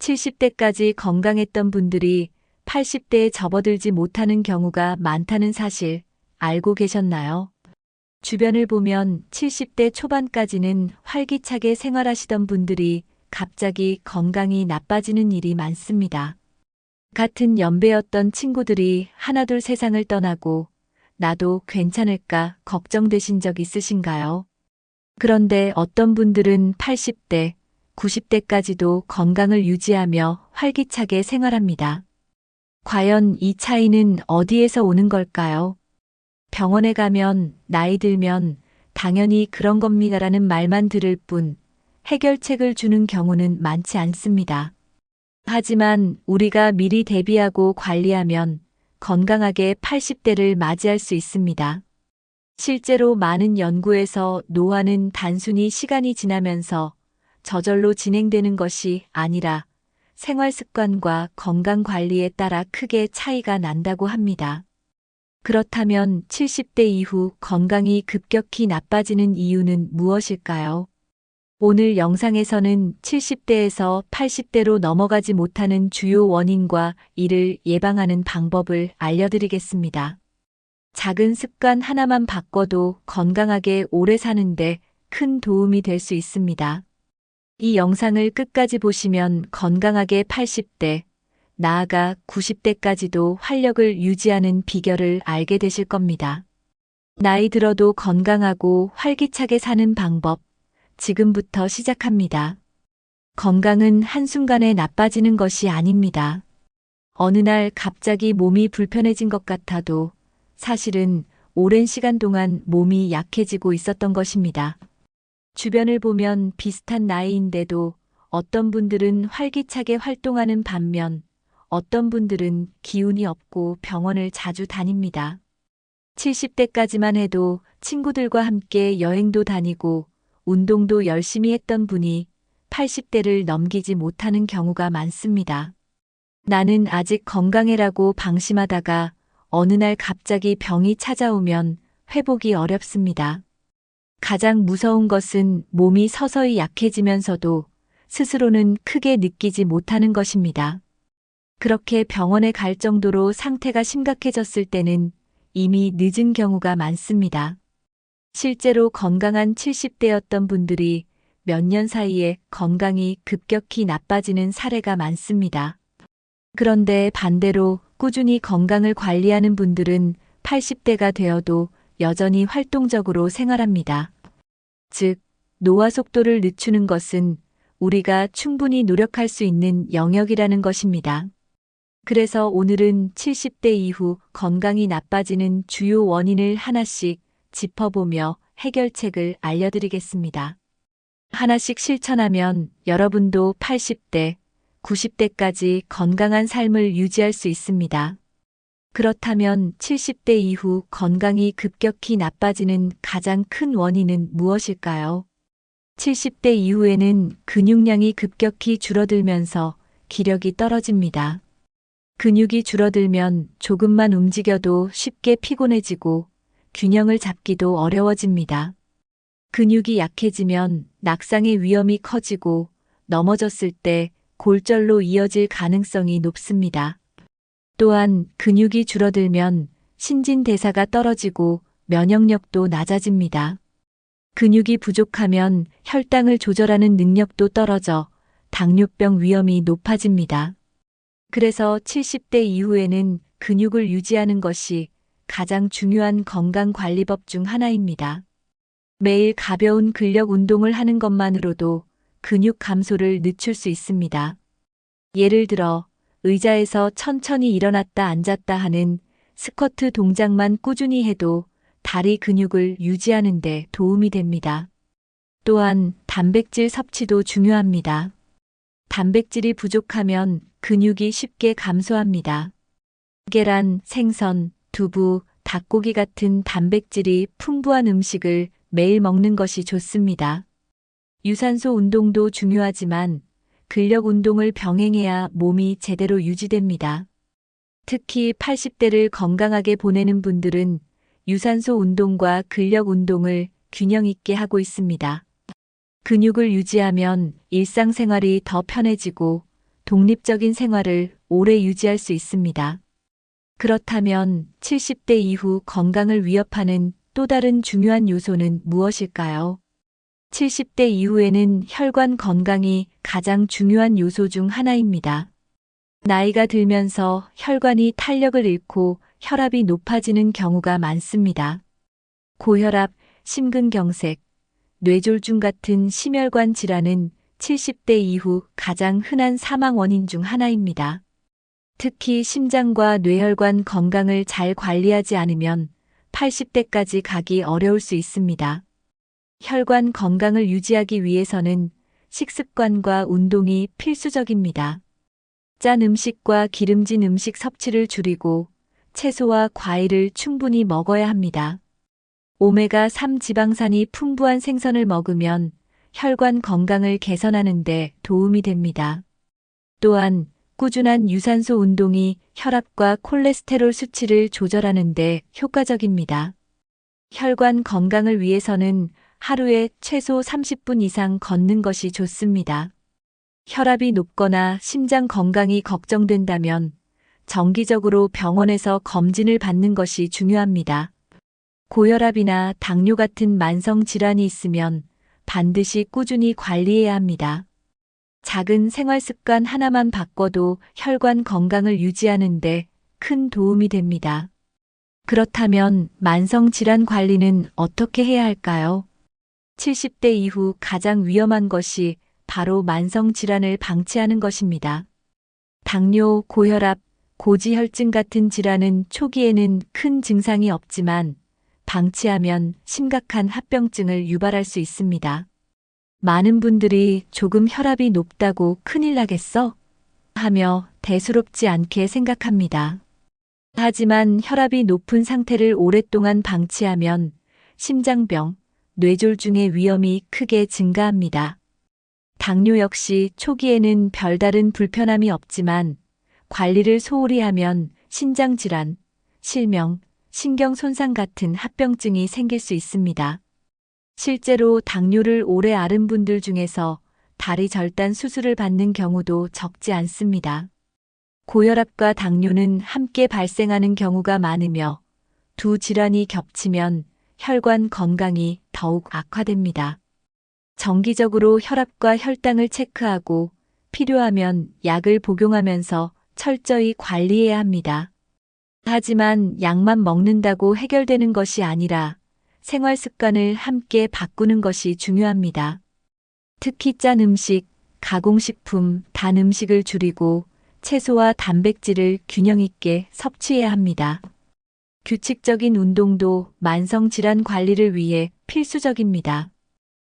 70대까지 건강했던 분들이 80대에 접어들지 못하는 경우가 많다는 사실 알고 계셨나요? 주변을 보면 70대 초반까지는 활기차게 생활하시던 분들이 갑자기 건강이 나빠지는 일이 많습니다. 같은 연배였던 친구들이 하나둘 세상을 떠나고 나도 괜찮을까 걱정되신 적 있으신가요? 그런데 어떤 분들은 80대, 90대까지도 건강을 유지하며 활기차게 생활합니다. 과연 이 차이는 어디에서 오는 걸까요? 병원에 가면 나이 들면 당연히 그런 겁니다라는 말만 들을 뿐 해결책을 주는 경우는 많지 않습니다. 하지만 우리가 미리 대비하고 관리하면 건강하게 80대를 맞이할 수 있습니다. 실제로 많은 연구에서 노화는 단순히 시간이 지나면서 저절로 진행되는 것이 아니라 생활 습관과 건강 관리에 따라 크게 차이가 난다고 합니다. 그렇다면 70대 이후 건강이 급격히 나빠지는 이유는 무엇일까요? 오늘 영상에서는 70대에서 80대로 넘어가지 못하는 주요 원인과 이를 예방하는 방법을 알려드리겠습니다. 작은 습관 하나만 바꿔도 건강하게 오래 사는데 큰 도움이 될 수 있습니다. 이 영상을 끝까지 보시면 건강하게 80대, 나아가 90대까지도 활력을 유지하는 비결을 알게 되실 겁니다. 나이 들어도 건강하고 활기차게 사는 방법, 지금부터 시작합니다. 건강은 한순간에 나빠지는 것이 아닙니다. 어느 날 갑자기 몸이 불편해진 것 같아도 사실은 오랜 시간 동안 몸이 약해지고 있었던 것입니다. 주변을 보면 비슷한 나이인데도 어떤 분들은 활기차게 활동하는 반면 어떤 분들은 기운이 없고 병원을 자주 다닙니다. 70대까지만 해도 친구들과 함께 여행도 다니고 운동도 열심히 했던 분이 80대를 넘기지 못하는 경우가 많습니다. 나는 아직 건강해라고 방심하다가 어느 날 갑자기 병이 찾아오면 회복이 어렵습니다. 가장 무서운 것은 몸이 서서히 약해지면서도 스스로는 크게 느끼지 못하는 것입니다. 그렇게 병원에 갈 정도로 상태가 심각해졌을 때는 이미 늦은 경우가 많습니다. 실제로 건강한 70대였던 분들이 몇 년 사이에 건강이 급격히 나빠지는 사례가 많습니다. 그런데 반대로 꾸준히 건강을 관리하는 분들은 80대가 되어도 여전히 활동적으로 생활합니다. 즉, 노화 속도를 늦추는 것은 우리가 충분히 노력할 수 있는 영역이라는 것입니다. 그래서 오늘은 70대 이후 건강이 나빠지는 주요 원인을 하나씩 짚어보며 해결책을 알려드리겠습니다. 하나씩 실천하면 여러분도 80대, 90대까지 건강한 삶을 유지할 수 있습니다. 그렇다면 70대 이후 건강이 급격히 나빠지는 가장 큰 원인은 무엇일까요? 70대 이후에는 근육량이 급격히 줄어들면서 기력이 떨어집니다. 근육이 줄어들면 조금만 움직여도 쉽게 피곤해지고 균형을 잡기도 어려워집니다. 근육이 약해지면 낙상의 위험이 커지고 넘어졌을 때 골절로 이어질 가능성이 높습니다. 또한 근육이 줄어들면 신진대사가 떨어지고 면역력도 낮아집니다. 근육이 부족하면 혈당을 조절하는 능력도 떨어져 당뇨병 위험이 높아집니다. 그래서 70대 이후에는 근육을 유지하는 것이 가장 중요한 건강관리법 중 하나입니다. 매일 가벼운 근력 운동을 하는 것만으로도 근육 감소를 늦출 수 있습니다. 예를 들어 의자에서 천천히 일어났다 앉았다 하는 스쿼트 동작만 꾸준히 해도 다리 근육을 유지하는 데 도움이 됩니다. 또한 단백질 섭취도 중요합니다. 단백질이 부족하면 근육이 쉽게 감소합니다. 계란, 생선, 두부, 닭고기 같은 단백질이 풍부한 음식을 매일 먹는 것이 좋습니다. 유산소 운동도 중요하지만 근력 운동을 병행해야 몸이 제대로 유지됩니다. 특히 80대를 건강하게 보내는 분들은 유산소 운동과 근력 운동을 균형 있게 하고 있습니다. 근육을 유지하면 일상생활이 더 편해지고 독립적인 생활을 오래 유지할 수 있습니다. 그렇다면 70대 이후 건강을 위협하는 또 다른 중요한 요소는 무엇일까요? 70대 이후에는 혈관 건강이 가장 중요한 요소 중 하나입니다. 나이가 들면서 혈관이 탄력을 잃고 혈압이 높아지는 경우가 많습니다. 고혈압, 심근경색, 뇌졸중 같은 심혈관 질환은 70대 이후 가장 흔한 사망 원인 중 하나입니다. 특히 심장과 뇌혈관 건강을 잘 관리하지 않으면 80대까지 가기 어려울 수 있습니다. 혈관 건강을 유지하기 위해서는 식습관과 운동이 필수적입니다. 짠 음식과 기름진 음식 섭취를 줄이고 채소와 과일을 충분히 먹어야 합니다. 오메가3 지방산이 풍부한 생선을 먹으면 혈관 건강을 개선하는 데 도움이 됩니다. 또한 꾸준한 유산소 운동이 혈압과 콜레스테롤 수치를 조절하는 데 효과적입니다. 혈관 건강을 위해서는 하루에 최소 30분 이상 걷는 것이 좋습니다. 혈압이 높거나 심장 건강이 걱정된다면 정기적으로 병원에서 검진을 받는 것이 중요합니다. 고혈압이나 당뇨 같은 만성 질환이 있으면 반드시 꾸준히 관리해야 합니다. 작은 생활 습관 하나만 바꿔도 혈관 건강을 유지하는 데 큰 도움이 됩니다. 그렇다면 만성 질환 관리는 어떻게 해야 할까요? 70대 이후 가장 위험한 것이 바로 만성 질환을 방치하는 것입니다. 당뇨, 고혈압, 고지혈증 같은 질환은 초기에는 큰 증상이 없지만 방치하면 심각한 합병증을 유발할 수 있습니다. 많은 분들이 조금 혈압이 높다고 큰일 나겠어? 하며 대수롭지 않게 생각합니다. 하지만 혈압이 높은 상태를 오랫동안 방치하면 심장병, 뇌졸중의 위험이 크게 증가합니다. 당뇨 역시 초기에는 별다른 불편함이 없지만 관리를 소홀히 하면 신장질환, 실명, 신경 손상 같은 합병증이 생길 수 있습니다. 실제로 당뇨를 오래 앓은 분들 중에서 다리 절단 수술을 받는 경우도 적지 않습니다. 고혈압과 당뇨는 함께 발생하는 경우가 많으며 두 질환이 겹치면 혈관 건강이 더욱 악화됩니다. 정기적으로 혈압과 혈당을 체크하고 필요하면 약을 복용하면서 철저히 관리해야 합니다. 하지만 약만 먹는다고 해결되는 것이 아니라 생활 습관을 함께 바꾸는 것이 중요합니다. 특히 짠 음식, 가공식품, 단 음식을 줄이고 채소와 단백질을 균형 있게 섭취해야 합니다. 규칙적인 운동도 만성 질환 관리를 위해 필수적입니다.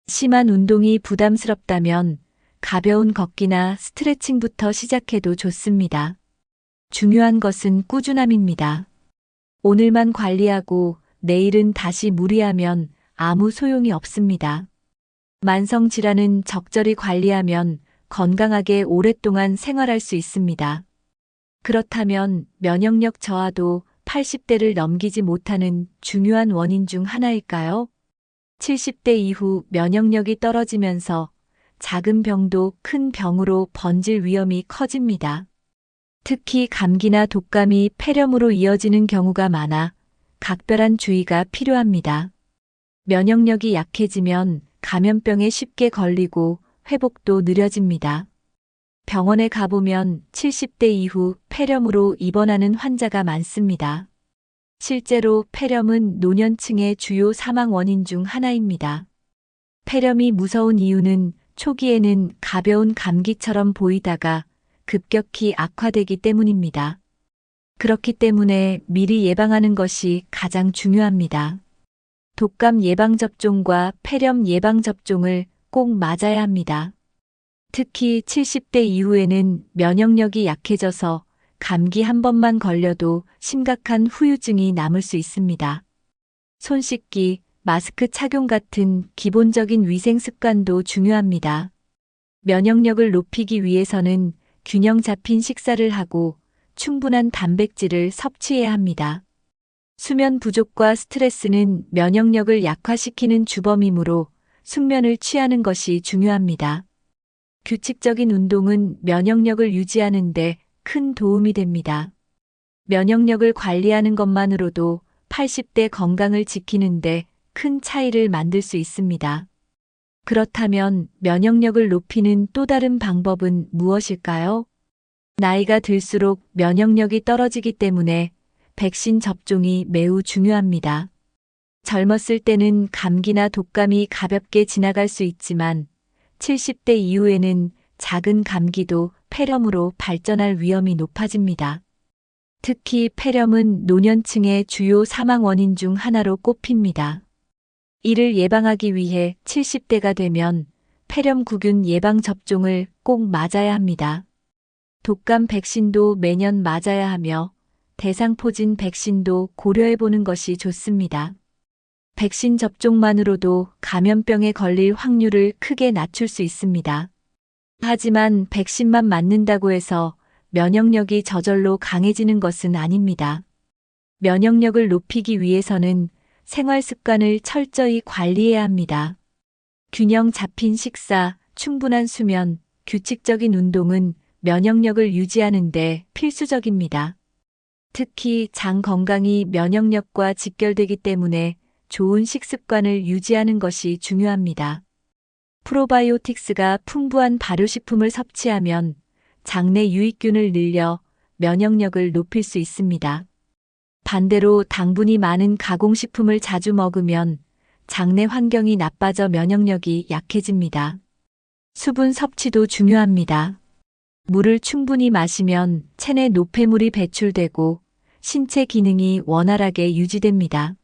심한 운동이 부담스럽다면 가벼운 걷기나 스트레칭부터 시작해도 좋습니다. 중요한 것은 꾸준함입니다. 오늘만 관리하고 내일은 다시 무리하면 아무 소용이 없습니다. 만성 질환은 적절히 관리하면 건강하게 오랫동안 생활할 수 있습니다. 그렇다면 면역력 저하도 80대를 넘기지 못하는 중요한 원인 중 하나일까요? 70대 이후 면역력이 떨어지면서 작은 병도 큰 병으로 번질 위험이 커집니다. 특히 감기나 독감이 폐렴으로 이어지는 경우가 많아 각별한 주의가 필요합니다. 면역력이 약해지면 감염병에 쉽게 걸리고 회복도 느려집니다. 병원에 가보면 70대 이후 폐렴으로 입원하는 환자가 많습니다. 실제로 폐렴은 노년층의 주요 사망 원인 중 하나입니다. 폐렴이 무서운 이유는 초기에는 가벼운 감기처럼 보이다가 급격히 악화되기 때문입니다. 그렇기 때문에 미리 예방하는 것이 가장 중요합니다. 독감 예방접종과 폐렴 예방접종을 꼭 맞아야 합니다. 특히 70대 이후에는 면역력이 약해져서 감기 한 번만 걸려도 심각한 후유증이 남을 수 있습니다. 손 씻기, 마스크 착용 같은 기본적인 위생 습관도 중요합니다. 면역력을 높이기 위해서는 균형 잡힌 식사를 하고 충분한 단백질을 섭취해야 합니다. 수면 부족과 스트레스는 면역력을 약화시키는 주범이므로 숙면을 취하는 것이 중요합니다. 규칙적인 운동은 면역력을 유지하는 데 큰 도움이 됩니다. 면역력을 관리하는 것만으로도 80대 건강을 지키는데 큰 차이를 만들 수 있습니다. 그렇다면 면역력을 높이는 또 다른 방법은 무엇일까요? 나이가 들수록 면역력이 떨어지기 때문에 백신 접종이 매우 중요합니다. 젊었을 때는 감기나 독감이 가볍게 지나갈 수 있지만 70대 이후에는 작은 감기도 폐렴으로 발전할 위험이 높아집니다. 특히 폐렴은 노년층의 주요 사망 원인 중 하나로 꼽힙니다. 이를 예방하기 위해 70대가 되면 폐렴구균 예방 접종을 꼭 맞아야 합니다. 독감 백신도 매년 맞아야 하며 대상포진 백신도 고려해보는 것이 좋습니다. 백신 접종만으로도 감염병에 걸릴 확률을 크게 낮출 수 있습니다. 하지만 백신만 맞는다고 해서 면역력이 저절로 강해지는 것은 아닙니다. 면역력을 높이기 위해서는 생활 습관을 철저히 관리해야 합니다. 균형 잡힌 식사, 충분한 수면, 규칙적인 운동은 면역력을 유지하는 데 필수적입니다. 특히 장 건강이 면역력과 직결되기 때문에 좋은 식습관을 유지하는 것이 중요합니다. 프로바이오틱스가 풍부한 발효식품을 섭취하면 장내 유익균을 늘려 면역력을 높일 수 있습니다. 반대로 당분이 많은 가공식품을 자주 먹으면 장내 환경이 나빠져 면역력이 약해집니다. 수분 섭취도 중요합니다. 물을 충분히 마시면 체내 노폐물이 배출되고 신체 기능이 원활하게 유지됩니다.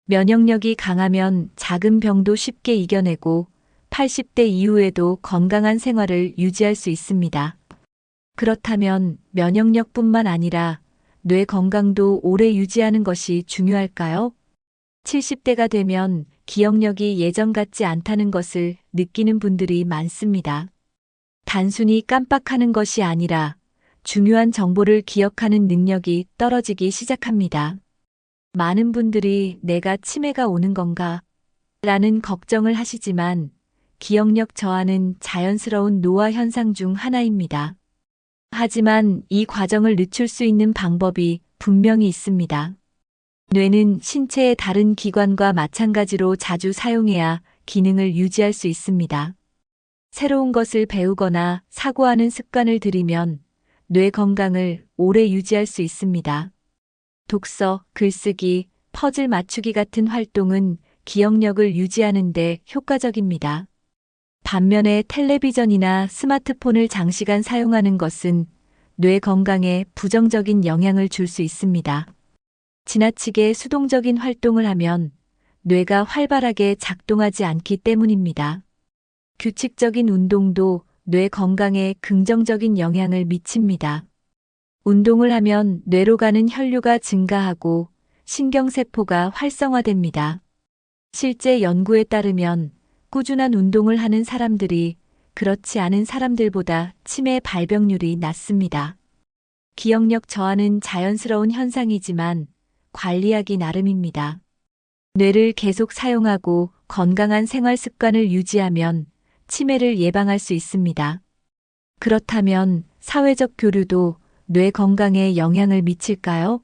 면역력이 강하면 작은 병도 쉽게 이겨내고 80대 이후에도 건강한 생활을 유지할 수 있습니다. 그렇다면 면역력뿐만 아니라 뇌 건강도 오래 유지하는 것이 중요할까요? 70대가 되면 기억력이 예전 같지 않다는 것을 느끼는 분들이 많습니다. 단순히 깜빡하는 것이 아니라 중요한 정보를 기억하는 능력이 떨어지기 시작합니다. 많은 분들이 내가 치매가 오는 건가? 라는 걱정을 하시지만 기억력 저하는 자연스러운 노화 현상 중 하나입니다. 하지만 이 과정을 늦출 수 있는 방법이 분명히 있습니다. 뇌는 신체의 다른 기관과 마찬가지로 자주 사용해야 기능을 유지할 수 있습니다. 새로운 것을 배우거나 사고하는 습관을 들이면 뇌 건강을 오래 유지할 수 있습니다. 독서, 글쓰기, 퍼즐 맞추기 같은 활동은 기억력을 유지하는 데 효과적입니다. 반면에 텔레비전이나 스마트폰을 장시간 사용하는 것은 뇌 건강에 부정적인 영향을 줄 수 있습니다. 지나치게 수동적인 활동을 하면 뇌가 활발하게 작동하지 않기 때문입니다. 규칙적인 운동도 뇌 건강에 긍정적인 영향을 미칩니다. 운동을 하면 뇌로 가는 혈류가 증가하고 신경세포가 활성화됩니다. 실제 연구에 따르면 꾸준한 운동을 하는 사람들이 그렇지 않은 사람들보다 치매 발병률이 낮습니다. 기억력 저하는 자연스러운 현상이지만 관리하기 나름입니다. 뇌를 계속 사용하고 건강한 생활 습관을 유지하면 치매를 예방할 수 있습니다. 그렇다면 사회적 교류도 뇌 건강에 영향을 미칠까요?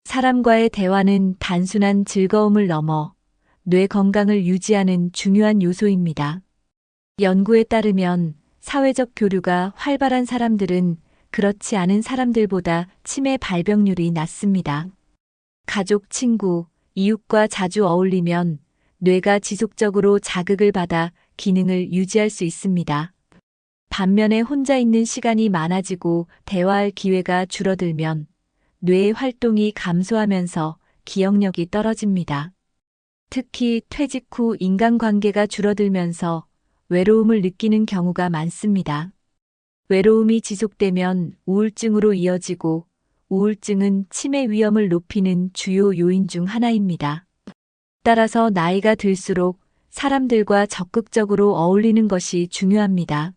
사람과의 대화는 단순한 즐거움을 넘어 뇌 건강을 유지하는 중요한 요소입니다. 연구에 따르면 사회적 교류가 활발한 사람들은 그렇지 않은 사람들보다 치매 발병률이 낮습니다. 가족, 친구, 이웃과 자주 어울리면 뇌가 지속적으로 자극을 받아 기능을 유지할 수 있습니다. 반면에 혼자 있는 시간이 많아지고 대화할 기회가 줄어들면 뇌의 활동이 감소하면서 기억력이 떨어집니다. 특히 퇴직 후 인간관계가 줄어들면서 외로움을 느끼는 경우가 많습니다. 외로움이 지속되면 우울증으로 이어지고 우울증은 치매 위험을 높이는 주요 요인 중 하나입니다. 따라서 나이가 들수록 사람들과 적극적으로 어울리는 것이 중요합니다.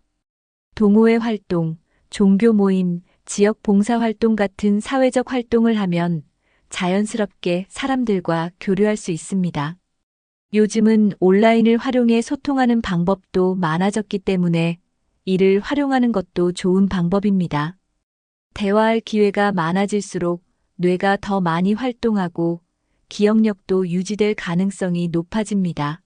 동호회 활동, 종교 모임, 지역 봉사활동 같은 사회적 활동을 하면 자연스럽게 사람들과 교류할 수 있습니다. 요즘은 온라인을 활용해 소통하는 방법도 많아졌기 때문에 이를 활용하는 것도 좋은 방법입니다. 대화할 기회가 많아질수록 뇌가 더 많이 활동하고 기억력도 유지될 가능성이 높아집니다.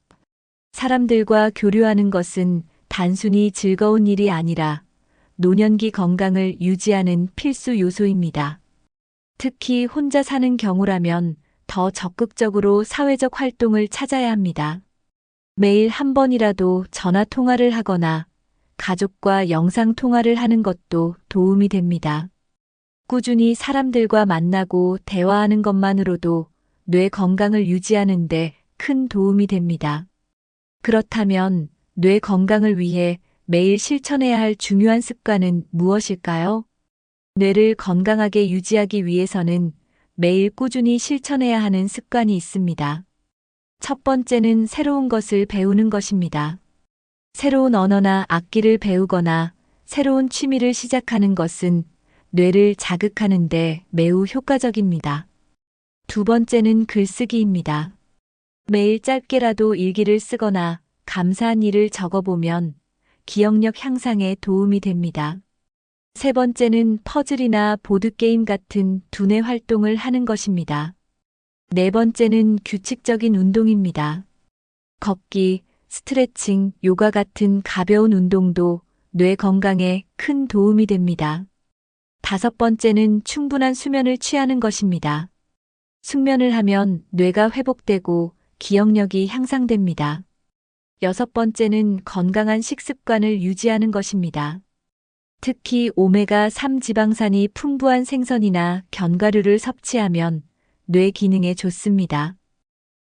사람들과 교류하는 것은 단순히 즐거운 일이 아니라 노년기 건강을 유지하는 필수 요소입니다. 특히 혼자 사는 경우라면 더 적극적으로 사회적 활동을 찾아야 합니다. 매일 한 번이라도 전화 통화를 하거나 가족과 영상 통화를 하는 것도 도움이 됩니다. 꾸준히 사람들과 만나고 대화하는 것만으로도 뇌 건강을 유지하는 데 큰 도움이 됩니다. 그렇다면 뇌 건강을 위해 매일 실천해야 할 중요한 습관은 무엇일까요? 뇌를 건강하게 유지하기 위해서는 매일 꾸준히 실천해야 하는 습관이 있습니다. 첫 번째는 새로운 것을 배우는 것입니다. 새로운 언어나 악기를 배우거나 새로운 취미를 시작하는 것은 뇌를 자극하는 데 매우 효과적입니다. 두 번째는 글쓰기입니다. 매일 짧게라도 일기를 쓰거나 감사한 일을 적어보면 기억력 향상에 도움이 됩니다. 세 번째는 퍼즐이나 보드게임 같은 두뇌 활동을 하는 것입니다. 네 번째는 규칙적인 운동입니다. 걷기, 스트레칭, 요가 같은 가벼운 운동도 뇌 건강에 큰 도움이 됩니다. 다섯 번째는 충분한 수면을 취하는 것입니다. 숙면을 하면 뇌가 회복되고 기억력이 향상됩니다. 여섯 번째는 건강한 식습관을 유지하는 것입니다. 특히 오메가3 지방산이 풍부한 생선이나 견과류를 섭취하면 뇌 기능에 좋습니다.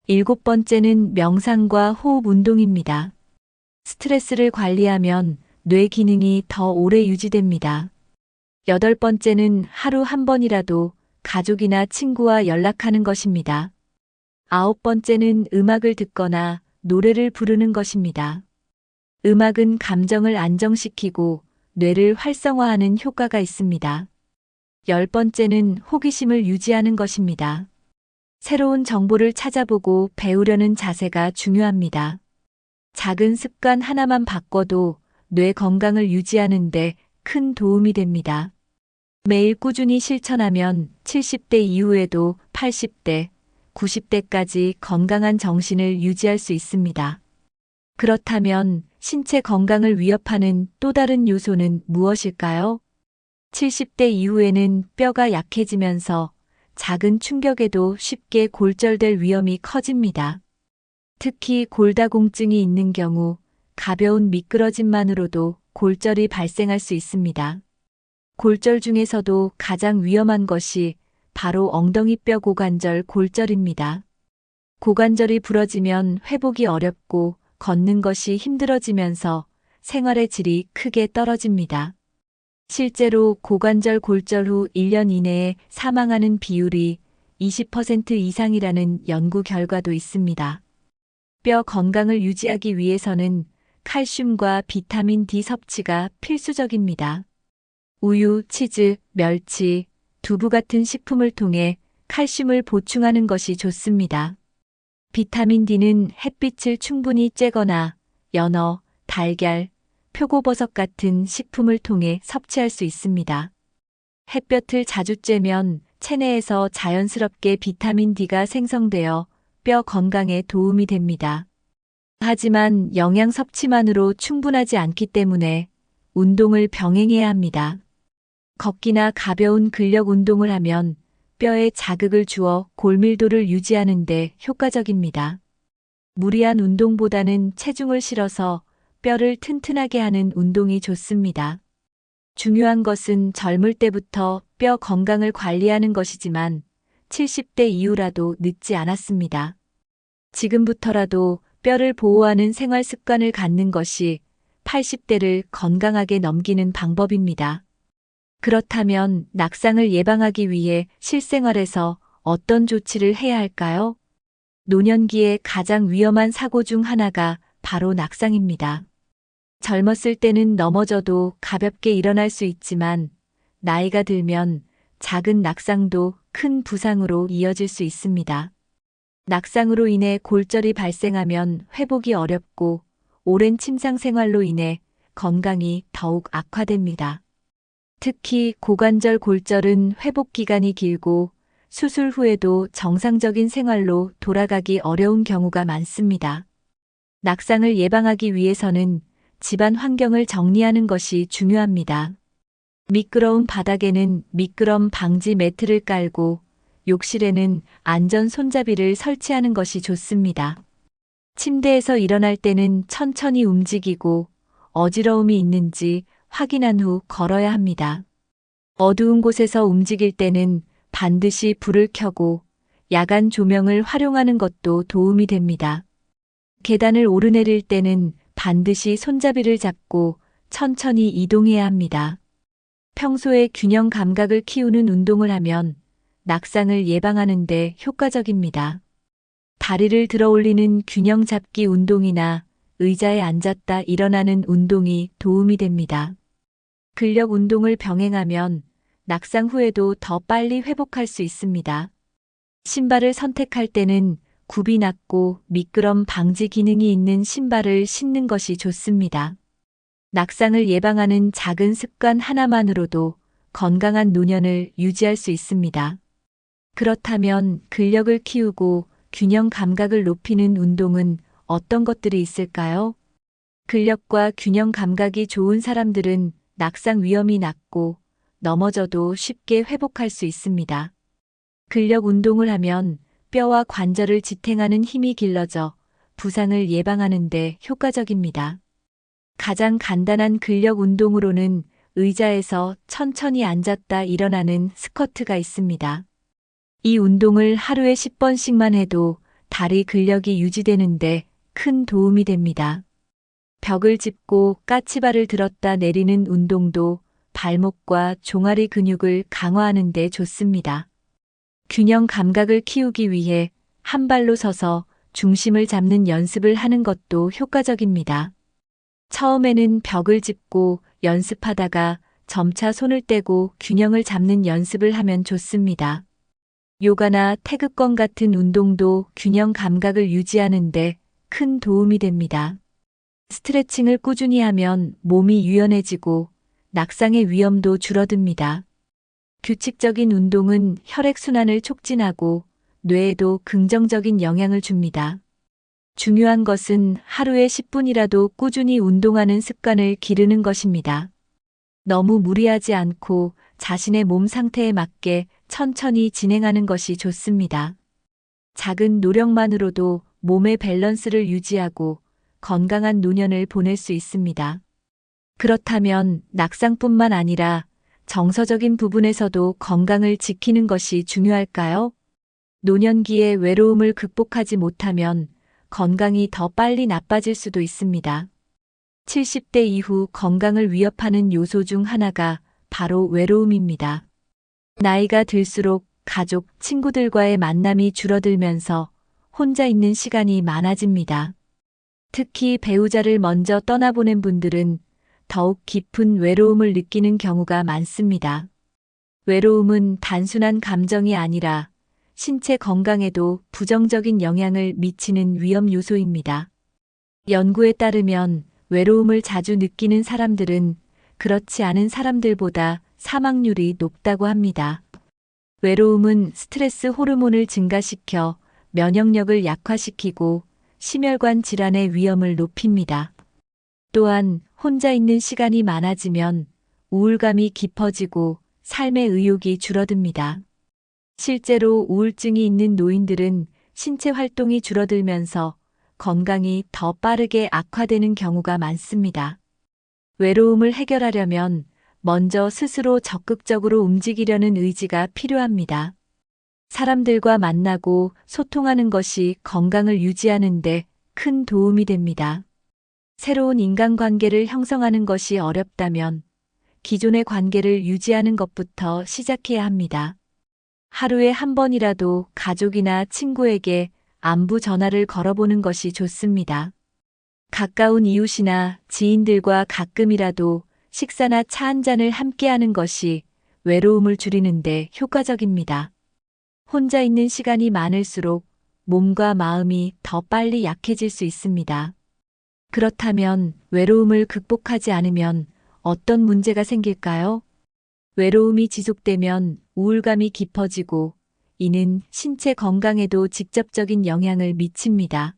일곱 번째는 명상과 호흡 운동입니다. 스트레스를 관리하면 뇌 기능이 더 오래 유지됩니다. 여덟 번째는 하루 한 번이라도 가족이나 친구와 연락하는 것입니다. 아홉 번째는 음악을 듣거나 노래를 부르는 것입니다. 음악은 감정을 안정시키고 뇌를 활성화하는 효과가 있습니다. 열 번째는 호기심을 유지하는 것입니다. 새로운 정보를 찾아보고 배우려는 자세가 중요합니다. 작은 습관 하나만 바꿔도 뇌 건강을 유지하는 데 큰 도움이 됩니다. 매일 꾸준히 실천하면 70대 이후에도 80대, 90대까지 건강한 정신을 유지할 수 있습니다. 그렇다면 신체 건강을 위협하는 또 다른 요소는 무엇일까요? 70대 이후에는 뼈가 약해지면서 작은 충격에도 쉽게 골절될 위험이 커집니다. 특히 골다공증이 있는 경우 가벼운 미끄러짐만으로도 골절이 발생할 수 있습니다. 골절 중에서도 가장 위험한 것이 바로 엉덩이뼈 고관절 골절입니다. 고관절이 부러지면 회복이 어렵고 걷는 것이 힘들어지면서 생활의 질이 크게 떨어집니다. 실제로 고관절 골절 후 1년 이내에 사망하는 비율이 20% 이상이라는 연구 결과도 있습니다. 뼈 건강을 유지하기 위해서는 칼슘과 비타민 D 섭취가 필수적입니다. 우유, 치즈, 멸치, 두부 같은 식품을 통해 칼슘을 보충하는 것이 좋습니다. 비타민 D는 햇빛을 충분히 쬐거나 연어, 달걀, 표고버섯 같은 식품을 통해 섭취할 수 있습니다. 햇볕을 자주 쬐면 체내에서 자연스럽게 비타민 D가 생성되어 뼈 건강에 도움이 됩니다. 하지만 영양 섭취만으로 충분하지 않기 때문에 운동을 병행해야 합니다. 걷기나 가벼운 근력 운동을 하면 뼈에 자극을 주어 골밀도를 유지하는 데 효과적입니다. 무리한 운동보다는 체중을 실어서 뼈를 튼튼하게 하는 운동이 좋습니다. 중요한 것은 젊을 때부터 뼈 건강을 관리하는 것이지만 70대 이후라도 늦지 않았습니다. 지금부터라도 뼈를 보호하는 생활 습관을 갖는 것이 80대를 건강하게 넘기는 방법입니다. 그렇다면 낙상을 예방하기 위해 실생활에서 어떤 조치를 해야 할까요? 노년기에 가장 위험한 사고 중 하나가 바로 낙상입니다. 젊었을 때는 넘어져도 가볍게 일어날 수 있지만 나이가 들면 작은 낙상도 큰 부상으로 이어질 수 있습니다. 낙상으로 인해 골절이 발생하면 회복이 어렵고 오랜 침상 생활로 인해 건강이 더욱 악화됩니다. 특히 고관절 골절은 회복 기간이 길고 수술 후에도 정상적인 생활로 돌아가기 어려운 경우가 많습니다. 낙상을 예방하기 위해서는 집안 환경을 정리하는 것이 중요합니다. 미끄러운 바닥에는 미끄럼 방지 매트를 깔고 욕실에는 안전 손잡이를 설치하는 것이 좋습니다. 침대에서 일어날 때는 천천히 움직이고 어지러움이 있는지 확인한 후 걸어야 합니다. 어두운 곳에서 움직일 때는 반드시 불을 켜고 야간 조명을 활용하는 것도 도움이 됩니다. 계단을 오르내릴 때는 반드시 손잡이를 잡고 천천히 이동해야 합니다. 평소에 균형 감각을 키우는 운동을 하면 낙상을 예방하는 데 효과적입니다. 다리를 들어 올리는 균형 잡기 운동이나 의자에 앉았다 일어나는 운동이 도움이 됩니다. 근력 운동을 병행하면 낙상 후에도 더 빨리 회복할 수 있습니다. 신발을 선택할 때는 굽이 낮고 미끄럼 방지 기능이 있는 신발을 신는 것이 좋습니다. 낙상을 예방하는 작은 습관 하나만으로도 건강한 노년을 유지할 수 있습니다. 그렇다면 근력을 키우고 균형 감각을 높이는 운동은 어떤 것들이 있을까요? 근력과 균형 감각이 좋은 사람들은 낙상 위험이 낮고 넘어져도 쉽게 회복할 수 있습니다. 근력 운동을 하면 뼈와 관절을 지탱하는 힘이 길러져 부상을 예방하는 데 효과적입니다. 가장 간단한 근력 운동으로는 의자에서 천천히 앉았다 일어나는 스쿼트가 있습니다. 이 운동을 하루에 10번씩만 해도 다리 근력이 유지되는데 큰 도움이 됩니다. 벽을 짚고 까치발을 들었다 내리는 운동도 발목과 종아리 근육을 강화하는 데 좋습니다. 균형 감각을 키우기 위해 한 발로 서서 중심을 잡는 연습을 하는 것도 효과적입니다. 처음에는 벽을 짚고 연습하다가 점차 손을 떼고 균형을 잡는 연습을 하면 좋습니다. 요가나 태극권 같은 운동도 균형 감각을 유지하는데 큰 도움이 됩니다. 스트레칭을 꾸준히 하면 몸이 유연해지고 낙상의 위험도 줄어듭니다. 규칙적인 운동은 혈액순환을 촉진하고 뇌에도 긍정적인 영향을 줍니다. 중요한 것은 하루에 10분이라도 꾸준히 운동하는 습관을 기르는 것입니다. 너무 무리하지 않고 자신의 몸 상태에 맞게 천천히 진행하는 것이 좋습니다. 작은 노력만으로도 몸의 밸런스를 유지하고 건강한 노년을 보낼 수 있습니다. 그렇다면 낙상뿐만 아니라 정서적인 부분에서도 건강을 지키는 것이 중요할까요? 노년기에 외로움을 극복하지 못하면 건강이 더 빨리 나빠질 수도 있습니다. 70대 이후 건강을 위협하는 요소 중 하나가 바로 외로움입니다. 나이가 들수록 가족, 친구들과의 만남이 줄어들면서 혼자 있는 시간이 많아집니다. 특히 배우자를 먼저 떠나보낸 분들은 더욱 깊은 외로움을 느끼는 경우가 많습니다. 외로움은 단순한 감정이 아니라 신체 건강에도 부정적인 영향을 미치는 위험 요소입니다. 연구에 따르면 외로움을 자주 느끼는 사람들은 그렇지 않은 사람들보다 사망률이 높다고 합니다. 외로움은 스트레스 호르몬을 증가시켜 면역력을 약화시키고 심혈관 질환의 위험을 높입니다. 또한 혼자 있는 시간이 많아지면 우울감이 깊어지고 삶의 의욕이 줄어듭니다. 실제로 우울증이 있는 노인들은 신체 활동이 줄어들면서 건강이 더 빠르게 악화되는 경우가 많습니다. 외로움을 해결하려면 먼저 스스로 적극적으로 움직이려는 의지가 필요합니다. 사람들과 만나고 소통하는 것이 건강을 유지하는 데 큰 도움이 됩니다. 새로운 인간관계를 형성하는 것이 어렵다면 기존의 관계를 유지하는 것부터 시작해야 합니다. 하루에 한 번이라도 가족이나 친구에게 안부 전화를 걸어보는 것이 좋습니다. 가까운 이웃이나 지인들과 가끔이라도 식사나 차 한 잔을 함께하는 것이 외로움을 줄이는데 효과적입니다. 혼자 있는 시간이 많을수록 몸과 마음이 더 빨리 약해질 수 있습니다. 그렇다면 외로움을 극복하지 않으면 어떤 문제가 생길까요? 외로움이 지속되면 우울감이 깊어지고 이는 신체 건강에도 직접적인 영향을 미칩니다.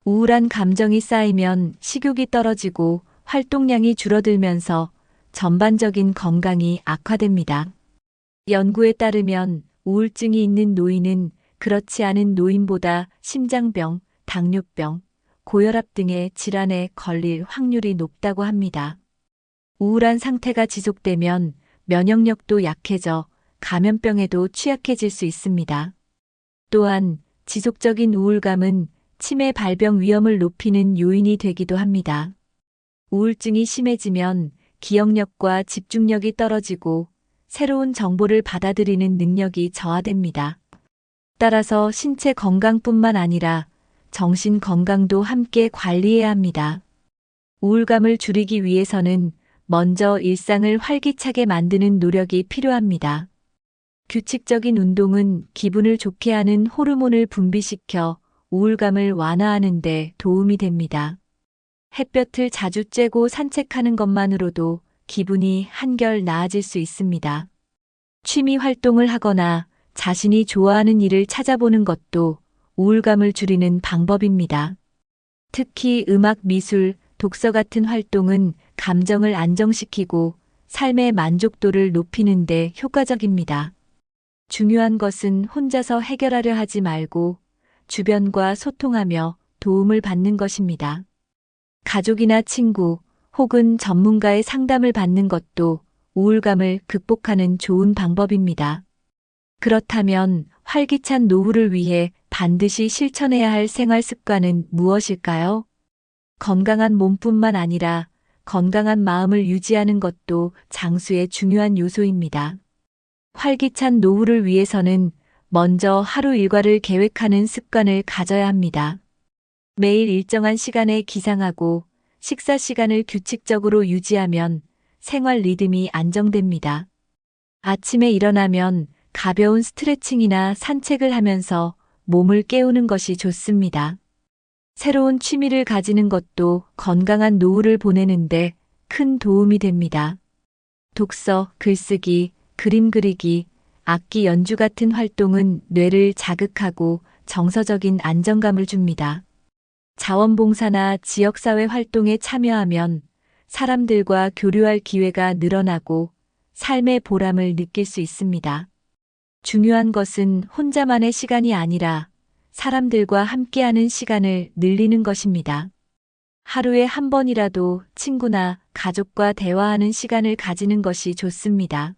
우울한 감정이 쌓이면 식욕이 떨어지고 활동량이 줄어들면서 전반적인 건강이 악화됩니다. 연구에 따르면 우울증이 있는 노인은 그렇지 않은 노인보다 심장병, 당뇨병, 고혈압 등의 질환에 걸릴 확률이 높다고 합니다. 우울한 상태가 지속되면 면역력도 약해져 감염병에도 취약해질 수 있습니다. 또한 지속적인 우울감은 치매 발병 위험을 높이는 요인이 되기도 합니다. 우울증이 심해지면 기억력과 집중력이 떨어지고 새로운 정보를 받아들이는 능력이 저하됩니다. 따라서 신체 건강뿐만 아니라 정신 건강도 함께 관리해야 합니다. 우울감을 줄이기 위해서는 먼저 일상을 활기차게 만드는 노력이 필요합니다. 규칙적인 운동은 기분을 좋게 하는 호르몬을 분비시켜 우울감을 완화하는 데 도움이 됩니다. 햇볕을 자주 쬐고 산책하는 것만으로도 기분이 한결 나아질 수 있습니다. 취미 활동을 하거나 자신이 좋아하는 일을 찾아보는 것도 우울감을 줄이는 방법입니다. 특히 음악, 미술, 독서 같은 활동은 감정을 안정시키고 삶의 만족도를 높이는 데 효과적입니다. 중요한 것은 혼자서 해결하려 하지 말고 주변과 소통하며 도움을 받는 것입니다. 가족이나 친구 혹은 전문가의 상담을 받는 것도 우울감을 극복하는 좋은 방법입니다. 그렇다면 활기찬 노후를 위해 반드시 실천해야 할 생활 습관은 무엇일까요? 건강한 몸뿐만 아니라 건강한 마음을 유지하는 것도 장수의 중요한 요소입니다. 활기찬 노후를 위해서는 먼저 하루 일과를 계획하는 습관을 가져야 합니다. 매일 일정한 시간에 기상하고 식사 시간을 규칙적으로 유지하면 생활 리듬이 안정됩니다. 아침에 일어나면 가벼운 스트레칭이나 산책을 하면서 몸을 깨우는 것이 좋습니다. 새로운 취미를 가지는 것도 건강한 노후를 보내는데 큰 도움이 됩니다. 독서, 글쓰기, 그림 그리기, 악기 연주 같은 활동은 뇌를 자극하고 정서적인 안정감을 줍니다. 자원봉사나 지역사회 활동에 참여하면 사람들과 교류할 기회가 늘어나고 삶의 보람을 느낄 수 있습니다. 중요한 것은 혼자만의 시간이 아니라 사람들과 함께하는 시간을 늘리는 것입니다. 하루에 한 번이라도 친구나 가족과 대화하는 시간을 가지는 것이 좋습니다.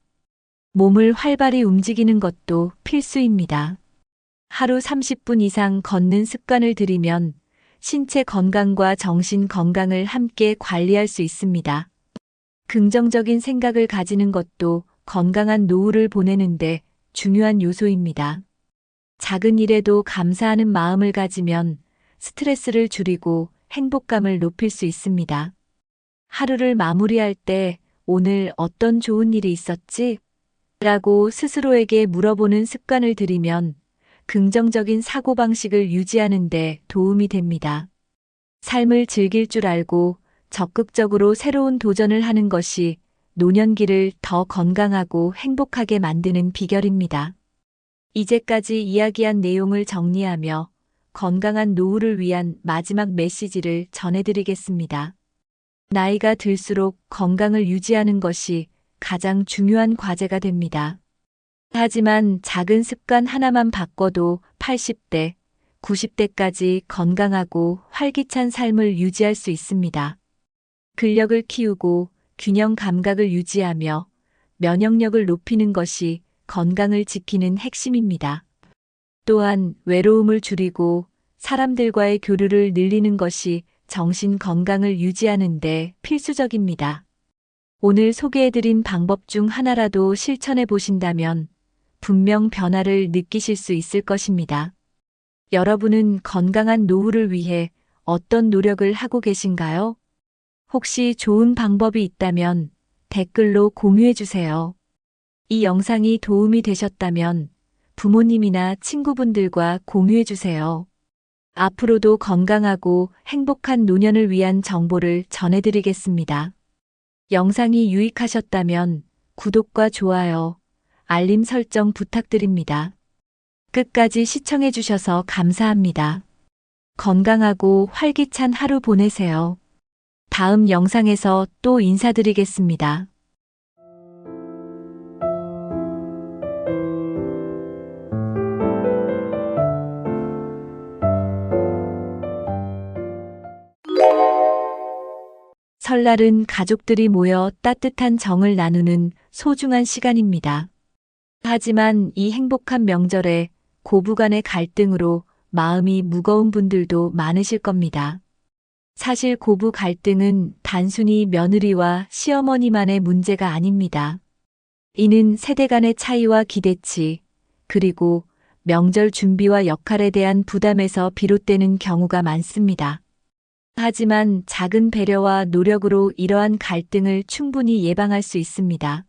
몸을 활발히 움직이는 것도 필수입니다. 하루 30분 이상 걷는 습관을 들이면 신체 건강과 정신 건강을 함께 관리할 수 있습니다. 긍정적인 생각을 가지는 것도 건강한 노후를 보내는데 중요한 요소입니다. 작은 일에도 감사하는 마음을 가지면 스트레스를 줄이고 행복감을 높일 수 있습니다. 하루를 마무리할 때 오늘 어떤 좋은 일이 있었지? 라고 스스로에게 물어보는 습관을 들이면 긍정적인 사고방식을 유지하는 데 도움이 됩니다. 삶을 즐길 줄 알고 적극적으로 새로운 도전을 하는 것이 노년기를 더 건강하고 행복하게 만드는 비결입니다. 이제까지 이야기한 내용을 정리하며 건강한 노후를 위한 마지막 메시지를 전해드리겠습니다. 나이가 들수록 건강을 유지하는 것이 가장 중요한 과제가 됩니다. 하지만 작은 습관 하나만 바꿔도 80대, 90대까지 건강하고 활기찬 삶을 유지할 수 있습니다. 근력을 키우고 균형 감각을 유지하며 면역력을 높이는 것이 건강을 지키는 핵심입니다. 또한 외로움을 줄이고 사람들과의 교류를 늘리는 것이 정신 건강을 유지하는 데 필수적입니다. 오늘 소개해드린 방법 중 하나라도 실천해 보신다면 분명 변화를 느끼실 수 있을 것입니다. 여러분은 건강한 노후를 위해 어떤 노력을 하고 계신가요? 혹시 좋은 방법이 있다면 댓글로 공유해 주세요. 이 영상이 도움이 되셨다면 부모님이나 친구분들과 공유해 주세요. 앞으로도 건강하고 행복한 노년을 위한 정보를 전해드리겠습니다. 영상이 유익하셨다면 구독과 좋아요, 알림 설정 부탁드립니다. 끝까지 시청해주셔서 감사합니다. 건강하고 활기찬 하루 보내세요. 다음 영상에서 또 인사드리겠습니다. 설날은 가족들이 모여 따뜻한 정을 나누는 소중한 시간입니다. 하지만 이 행복한 명절에 고부간의 갈등으로 마음이 무거운 분들도 많으실 겁니다. 사실 고부 갈등은 단순히 며느리와 시어머니만의 문제가 아닙니다. 이는 세대 간의 차이와 기대치, 그리고 명절 준비와 역할에 대한 부담에서 비롯되는 경우가 많습니다. 하지만 작은 배려와 노력으로 이러한 갈등을 충분히 예방할 수 있습니다.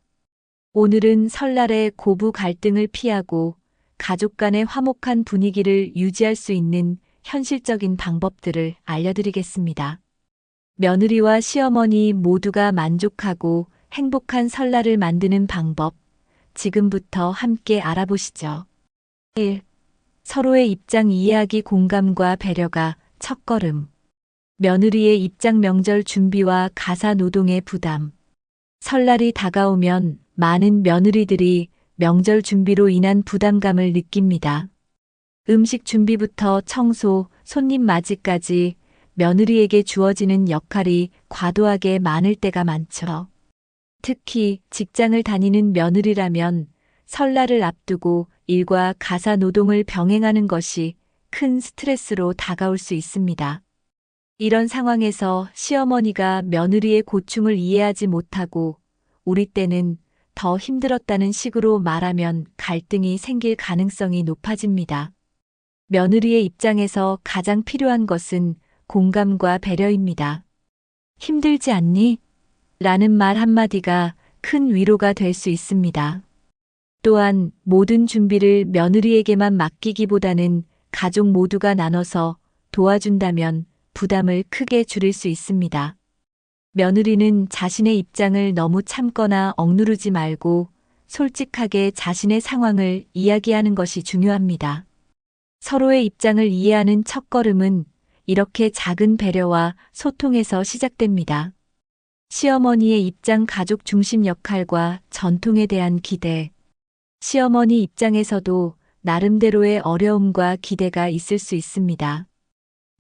오늘은 설날에 고부 갈등을 피하고 가족 간의 화목한 분위기를 유지할 수 있는 현실적인 방법들을 알려드리겠습니다. 며느리와 시어머니 모두가 만족하고 행복한 설날을 만드는 방법, 지금부터 함께 알아보시죠. 1. 서로의 입장 이해하기 공감과 배려가 첫걸음. 며느리의 입장 명절 준비와 가사 노동의 부담. 설날이 다가오면 많은 며느리들이 명절 준비로 인한 부담감을 느낍니다. 음식 준비부터 청소, 손님 맞이까지 며느리에게 주어지는 역할이 과도하게 많을 때가 많죠. 특히 직장을 다니는 며느리라면 설날을 앞두고 일과 가사 노동을 병행하는 것이 큰 스트레스로 다가올 수 있습니다. 이런 상황에서 시어머니가 며느리의 고충을 이해하지 못하고 우리 때는 더 힘들었다는 식으로 말하면 갈등이 생길 가능성이 높아집니다. 며느리의 입장에서 가장 필요한 것은 공감과 배려입니다. 힘들지 않니? 라는 말 한마디가 큰 위로가 될 수 있습니다. 또한 모든 준비를 며느리에게만 맡기기보다는 가족 모두가 나눠서 도와준다면 부담을 크게 줄일 수 있습니다. 며느리는 자신의 입장을 너무 참거나 억누르지 말고 솔직하게 자신의 상황을 이야기하는 것이 중요합니다. 서로의 입장을 이해하는 첫걸음은 이렇게 작은 배려와 소통에서 시작됩니다. 시어머니의 입장 가족 중심 역할과 전통에 대한 기대. 시어머니 입장에서도 나름대로의 어려움과 기대가 있을 수 있습니다.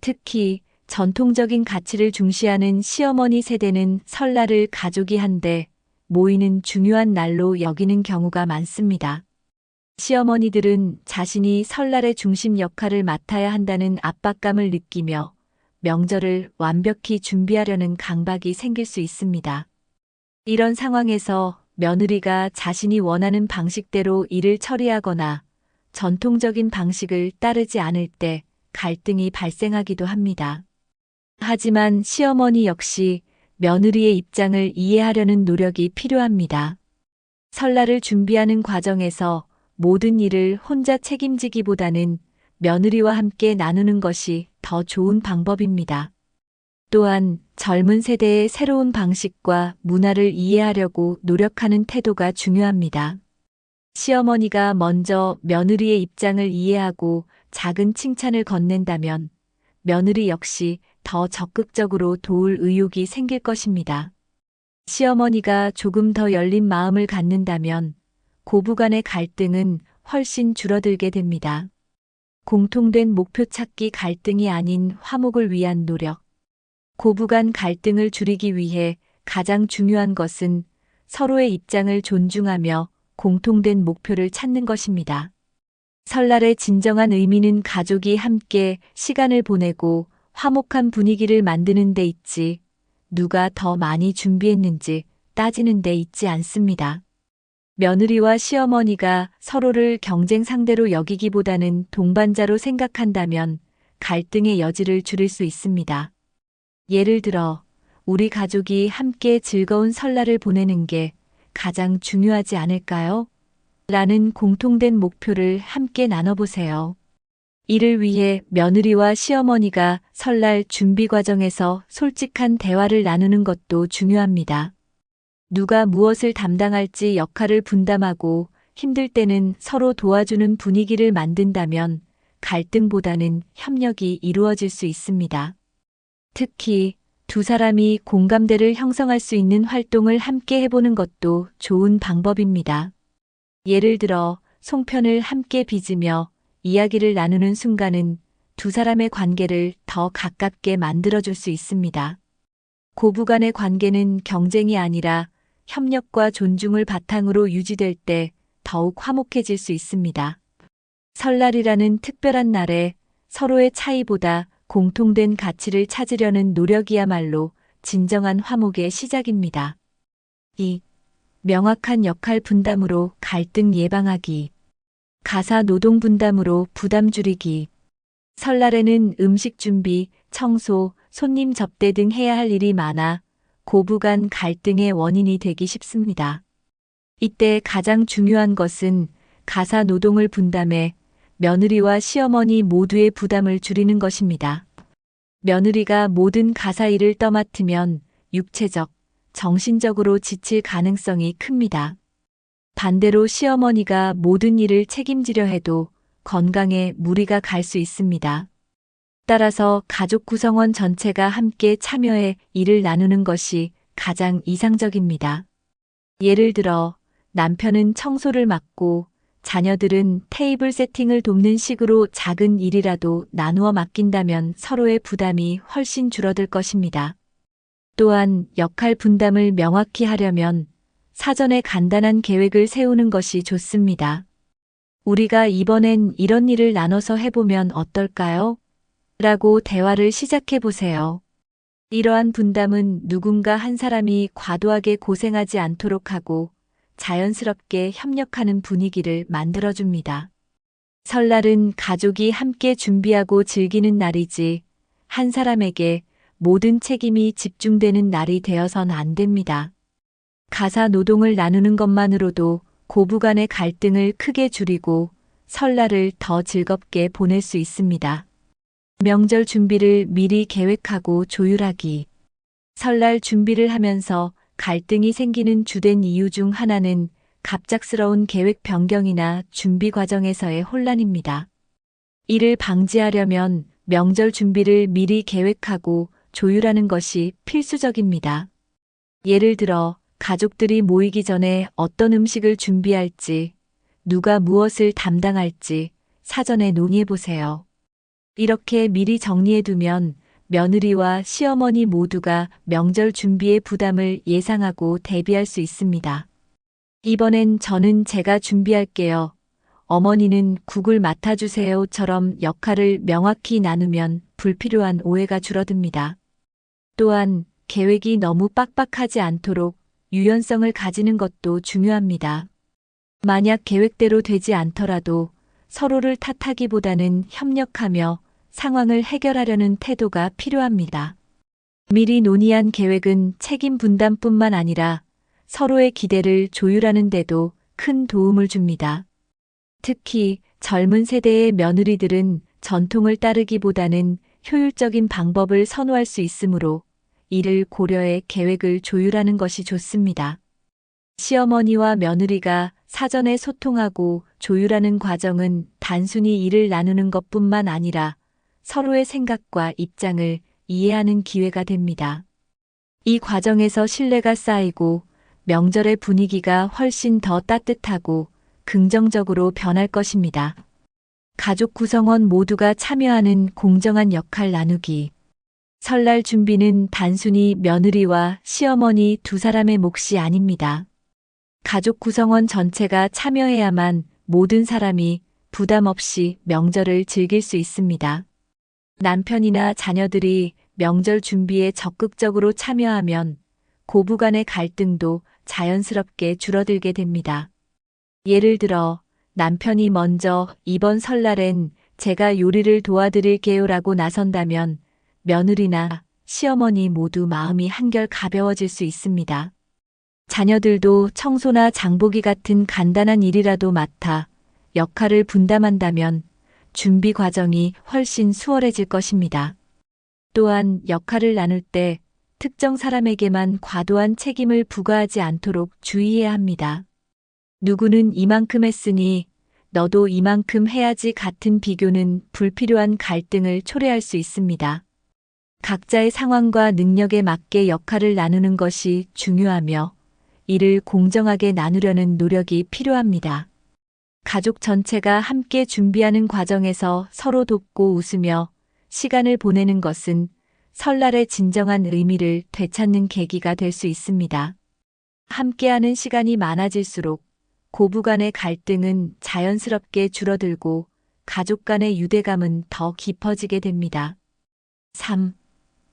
특히 전통적인 가치를 중시하는 시어머니 세대는 설날을 가족이 한데 모이는 중요한 날로 여기는 경우가 많습니다. 시어머니들은 자신이 설날의 중심 역할을 맡아야 한다는 압박감을 느끼며 명절을 완벽히 준비하려는 강박이 생길 수 있습니다. 이런 상황에서 며느리가 자신이 원하는 방식대로 일을 처리하거나 전통적인 방식을 따르지 않을 때 갈등이 발생하기도 합니다. 하지만 시어머니 역시 며느리의 입장을 이해하려는 노력이 필요합니다. 설날을 준비하는 과정에서 모든 일을 혼자 책임지기보다는 며느리와 함께 나누는 것이 더 좋은 방법입니다. 또한 젊은 세대의 새로운 방식과 문화를 이해하려고 노력하는 태도가 중요합니다. 시어머니가 먼저 며느리의 입장을 이해하고 작은 칭찬을 건넨다면 며느리 역시 더 적극적으로 도울 의욕이 생길 것입니다. 시어머니가 조금 더 열린 마음을 갖는다면 고부간의 갈등은 훨씬 줄어들게 됩니다. 공통된 목표 찾기 갈등이 아닌 화목을 위한 노력. 고부간 갈등을 줄이기 위해 가장 중요한 것은 서로의 입장을 존중하며 공통된 목표를 찾는 것입니다. 설날의 진정한 의미는 가족이 함께 시간을 보내고 화목한 분위기를 만드는 데 있지, 누가 더 많이 준비했는지 따지는 데 있지 않습니다. 며느리와 시어머니가 서로를 경쟁 상대로 여기기보다는 동반자로 생각한다면 갈등의 여지를 줄일 수 있습니다. 예를 들어, 우리 가족이 함께 즐거운 설날을 보내는 게 가장 중요하지 않을까요? 라는 공통된 목표를 함께 나눠보세요. 이를 위해 며느리와 시어머니가 설날 준비 과정에서 솔직한 대화를 나누는 것도 중요합니다. 누가 무엇을 담당할지 역할을 분담하고 힘들 때는 서로 도와주는 분위기를 만든다면 갈등보다는 협력이 이루어질 수 있습니다. 특히 두 사람이 공감대를 형성할 수 있는 활동을 함께 해보는 것도 좋은 방법입니다. 예를 들어 송편을 함께 빚으며 이야기를 나누는 순간은 두 사람의 관계를 더 가깝게 만들어줄 수 있습니다. 고부 간의 관계는 경쟁이 아니라 협력과 존중을 바탕으로 유지될 때 더욱 화목해질 수 있습니다. 설날이라는 특별한 날에 서로의 차이보다 공통된 가치를 찾으려는 노력이야말로 진정한 화목의 시작입니다. 2. 명확한 역할 분담으로 갈등 예방하기. 가사 노동 분담으로 부담 줄이기. 설날에는 음식 준비, 청소, 손님 접대 등 해야 할 일이 많아 고부 간 갈등의 원인이 되기 쉽습니다. 이때 가장 중요한 것은 가사 노동을 분담해 며느리와 시어머니 모두의 부담을 줄이는 것입니다. 며느리가 모든 가사 일을 떠맡으면 육체적, 정신적으로 지칠 가능성이 큽니다. 반대로 시어머니가 모든 일을 책임지려 해도 건강에 무리가 갈 수 있습니다. 따라서 가족 구성원 전체가 함께 참여해 일을 나누는 것이 가장 이상적입니다. 예를 들어 남편은 청소를 맡고 자녀들은 테이블 세팅을 돕는 식으로 작은 일이라도 나누어 맡긴다면 서로의 부담이 훨씬 줄어들 것입니다. 또한 역할 분담을 명확히 하려면 사전에 간단한 계획을 세우는 것이 좋습니다. 우리가 이번엔 이런 일을 나눠서 해보면 어떨까요? 라고 대화를 시작해 보세요. 이러한 분담은 누군가 한 사람이 과도하게 고생하지 않도록 하고 자연스럽게 협력하는 분위기를 만들어줍니다. 설날은 가족이 함께 준비하고 즐기는 날이지 한 사람에게 모든 책임이 집중되는 날이 되어선 안 됩니다. 가사 노동을 나누는 것만으로도 고부 간의 갈등을 크게 줄이고 설날을 더 즐겁게 보낼 수 있습니다. 명절 준비를 미리 계획하고 조율하기. 설날 준비를 하면서 갈등이 생기는 주된 이유 중 하나는 갑작스러운 계획 변경이나 준비 과정에서의 혼란입니다. 이를 방지하려면 명절 준비를 미리 계획하고 조율하는 것이 필수적입니다. 예를 들어 가족들이 모이기 전에 어떤 음식을 준비할지, 누가 무엇을 담당할지 사전에 논의해 보세요. 이렇게 미리 정리해 두면 며느리와 시어머니 모두가 명절 준비의 부담을 예상하고 대비할 수 있습니다. 이번엔 저는 제가 준비할게요. 어머니는 국을 맡아주세요처럼 역할을 명확히 나누면 불필요한 오해가 줄어듭니다. 또한 계획이 너무 빡빡하지 않도록 유연성을 가지는 것도 중요합니다. 만약 계획대로 되지 않더라도 서로를 탓하기보다는 협력하며 상황을 해결하려는 태도가 필요합니다. 미리 논의한 계획은 책임 분담뿐만 아니라 서로의 기대를 조율하는 데도 큰 도움을 줍니다. 특히 젊은 세대의 며느리들은 전통을 따르기보다는 효율적인 방법을 선호할 수 있으므로 이를 고려해 계획을 조율하는 것이 좋습니다. 시어머니와 며느리가 사전에 소통하고 조율하는 과정은 단순히 일을 나누는 것뿐만 아니라 서로의 생각과 입장을 이해하는 기회가 됩니다. 이 과정에서 신뢰가 쌓이고 명절의 분위기가 훨씬 더 따뜻하고 긍정적으로 변할 것입니다. 가족 구성원 모두가 참여하는 공정한 역할 나누기. 설날 준비는 단순히 며느리와 시어머니 두 사람의 몫이 아닙니다. 가족 구성원 전체가 참여해야만 모든 사람이 부담 없이 명절을 즐길 수 있습니다. 남편이나 자녀들이 명절 준비에 적극적으로 참여하면 고부 간의 갈등도 자연스럽게 줄어들게 됩니다. 예를 들어 남편이 먼저 이번 설날엔 제가 요리를 도와드릴게요라고 나선다면 며느리나 시어머니 모두 마음이 한결 가벼워질 수 있습니다. 자녀들도 청소나 장보기 같은 간단한 일이라도 맡아 역할을 분담한다면 준비 과정이 훨씬 수월해질 것입니다. 또한 역할을 나눌 때 특정 사람에게만 과도한 책임을 부과하지 않도록 주의해야 합니다. 누구는 이만큼 했으니 너도 이만큼 해야지 같은 비교는 불필요한 갈등을 초래할 수 있습니다. 각자의 상황과 능력에 맞게 역할을 나누는 것이 중요하며 이를 공정하게 나누려는 노력이 필요합니다. 가족 전체가 함께 준비하는 과정에서 서로 돕고 웃으며 시간을 보내는 것은 설날의 진정한 의미를 되찾는 계기가 될 수 있습니다. 함께하는 시간이 많아질수록 고부 간의 갈등은 자연스럽게 줄어들고 가족 간의 유대감은 더 깊어지게 됩니다. 3.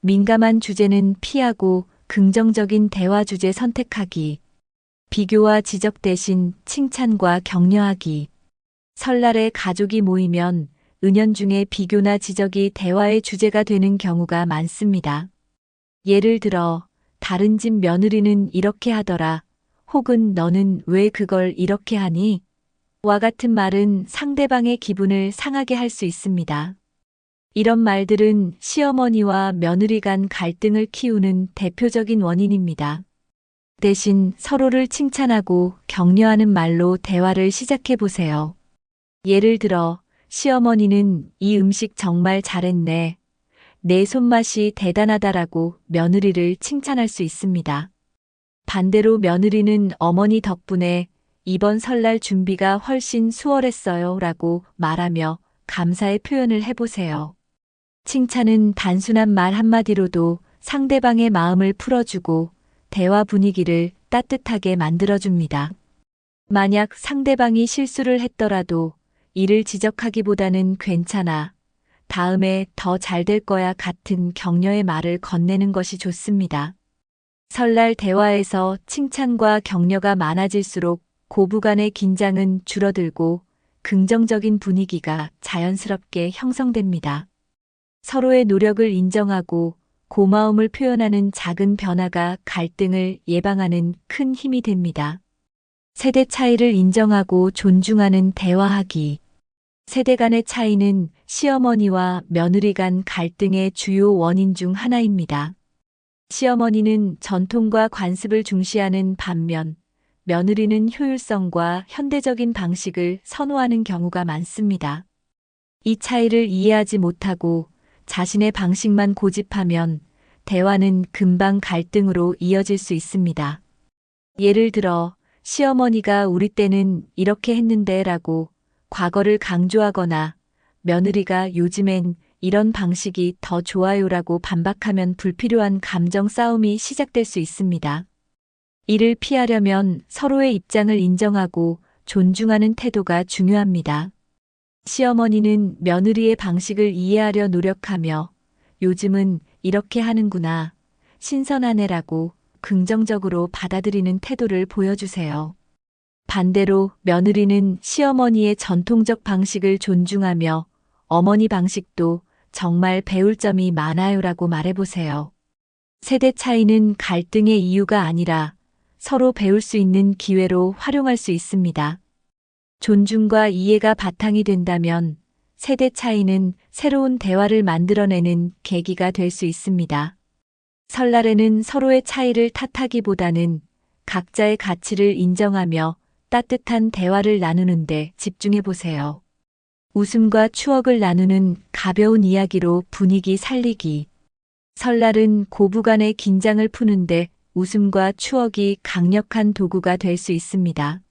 민감한 주제는 피하고 긍정적인 대화 주제 선택하기. 비교와 지적 대신 칭찬과 격려하기. 설날에 가족이 모이면 은연중에 비교나 지적이 대화의 주제가 되는 경우가 많습니다. 예를 들어, 다른 집 며느리는 이렇게 하더라. 혹은 너는 왜 그걸 이렇게 하니? 와 같은 말은 상대방의 기분을 상하게 할 수 있습니다. 이런 말들은 시어머니와 며느리 간 갈등을 키우는 대표적인 원인입니다. 대신 서로를 칭찬하고 격려하는 말로 대화를 시작해 보세요. 예를 들어, 시어머니는 이 음식 정말 잘했네. 내 손맛이 대단하다라고 며느리를 칭찬할 수 있습니다. 반대로 며느리는 어머니 덕분에 이번 설날 준비가 훨씬 수월했어요 라고 말하며 감사의 표현을 해보세요. 칭찬은 단순한 말 한마디로도 상대방의 마음을 풀어주고 대화 분위기를 따뜻하게 만들어줍니다. 만약 상대방이 실수를 했더라도 이를 지적하기보다는 괜찮아, 다음에 더 잘 될 거야 같은 격려의 말을 건네는 것이 좋습니다. 설날 대화에서 칭찬과 격려가 많아질수록 고부 간의 긴장은 줄어들고 긍정적인 분위기가 자연스럽게 형성됩니다. 서로의 노력을 인정하고 고마움을 표현하는 작은 변화가 갈등을 예방하는 큰 힘이 됩니다. 세대 차이를 인정하고 존중하는 대화하기. 세대 간의 차이는 시어머니와 며느리 간 갈등의 주요 원인 중 하나입니다. 시어머니는 전통과 관습을 중시하는 반면 며느리는 효율성과 현대적인 방식을 선호하는 경우가 많습니다. 이 차이를 이해하지 못하고 자신의 방식만 고집하면 대화는 금방 갈등으로 이어질 수 있습니다. 예를 들어, 시어머니가 우리 때는 이렇게 했는데 라고 과거를 강조하거나 며느리가 요즘엔 이런 방식이 더 좋아요라고 반박하면 불필요한 감정 싸움이 시작될 수 있습니다. 이를 피하려면 서로의 입장을 인정하고 존중하는 태도가 중요합니다. 시어머니는 며느리의 방식을 이해하려 노력하며 요즘은 이렇게 하는구나, 신선하네라고 긍정적으로 받아들이는 태도를 보여주세요. 반대로 며느리는 시어머니의 전통적 방식을 존중하며 어머니 방식도 정말 배울 점이 많아요라고 말해보세요. 세대 차이는 갈등의 이유가 아니라 서로 배울 수 있는 기회로 활용할 수 있습니다. 존중과 이해가 바탕이 된다면 세대 차이는 새로운 대화를 만들어내는 계기가 될 수 있습니다. 설날에는 서로의 차이를 탓하기보다는 각자의 가치를 인정하며 따뜻한 대화를 나누는데 집중해 보세요. 웃음과 추억을 나누는 가벼운 이야기로 분위기 살리기. 설날은 고부 간의 긴장을 푸는데 웃음과 추억이 강력한 도구가 될 수 있습니다.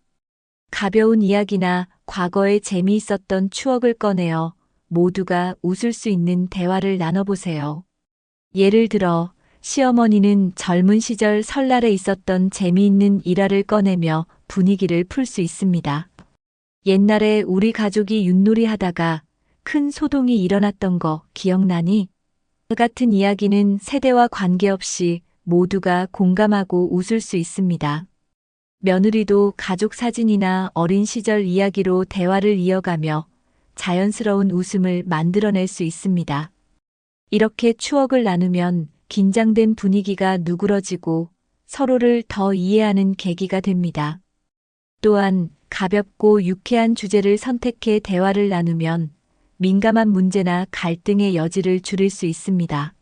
가벼운 이야기나 과거에 재미있었던 추억을 꺼내어 모두가 웃을 수 있는 대화를 나눠보세요. 예를 들어, 시어머니는 젊은 시절 설날에 있었던 재미있는 일화를 꺼내며 분위기를 풀 수 있습니다. 옛날에 우리 가족이 윷놀이 하다가 큰 소동이 일어났던 거 기억나니? 같은 이야기는 세대와 관계없이 모두가 공감하고 웃을 수 있습니다. 며느리도 가족 사진이나 어린 시절 이야기로 대화를 이어가며 자연스러운 웃음을 만들어낼 수 있습니다. 이렇게 추억을 나누면 긴장된 분위기가 누그러지고 서로를 더 이해하는 계기가 됩니다. 또한 가볍고 유쾌한 주제를 선택해 대화를 나누면 민감한 문제나 갈등의 여지를 줄일 수 있습니다.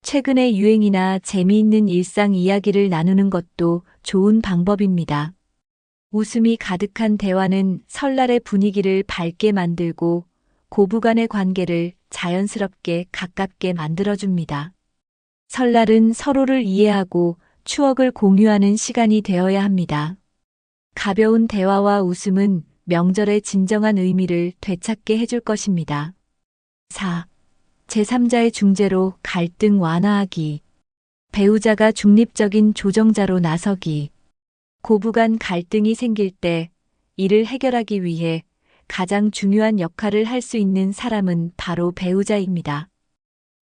최근의 유행이나 재미있는 일상 이야기를 나누는 것도 좋은 방법입니다. 웃음이 가득한 대화는 설날의 분위기를 밝게 만들고 고부간의 관계를 자연스럽게 가깝게 만들어줍니다. 설날은 서로를 이해하고 추억을 공유하는 시간이 되어야 합니다. 가벼운 대화와 웃음은 명절의 진정한 의미를 되찾게 해줄 것입니다. 4. 제3자의 중재로 갈등 완화하기. 배우자가 중립적인 조정자로 나서기. 고부간 갈등이 생길 때 이를 해결하기 위해 가장 중요한 역할을 할 수 있는 사람은 바로 배우자입니다.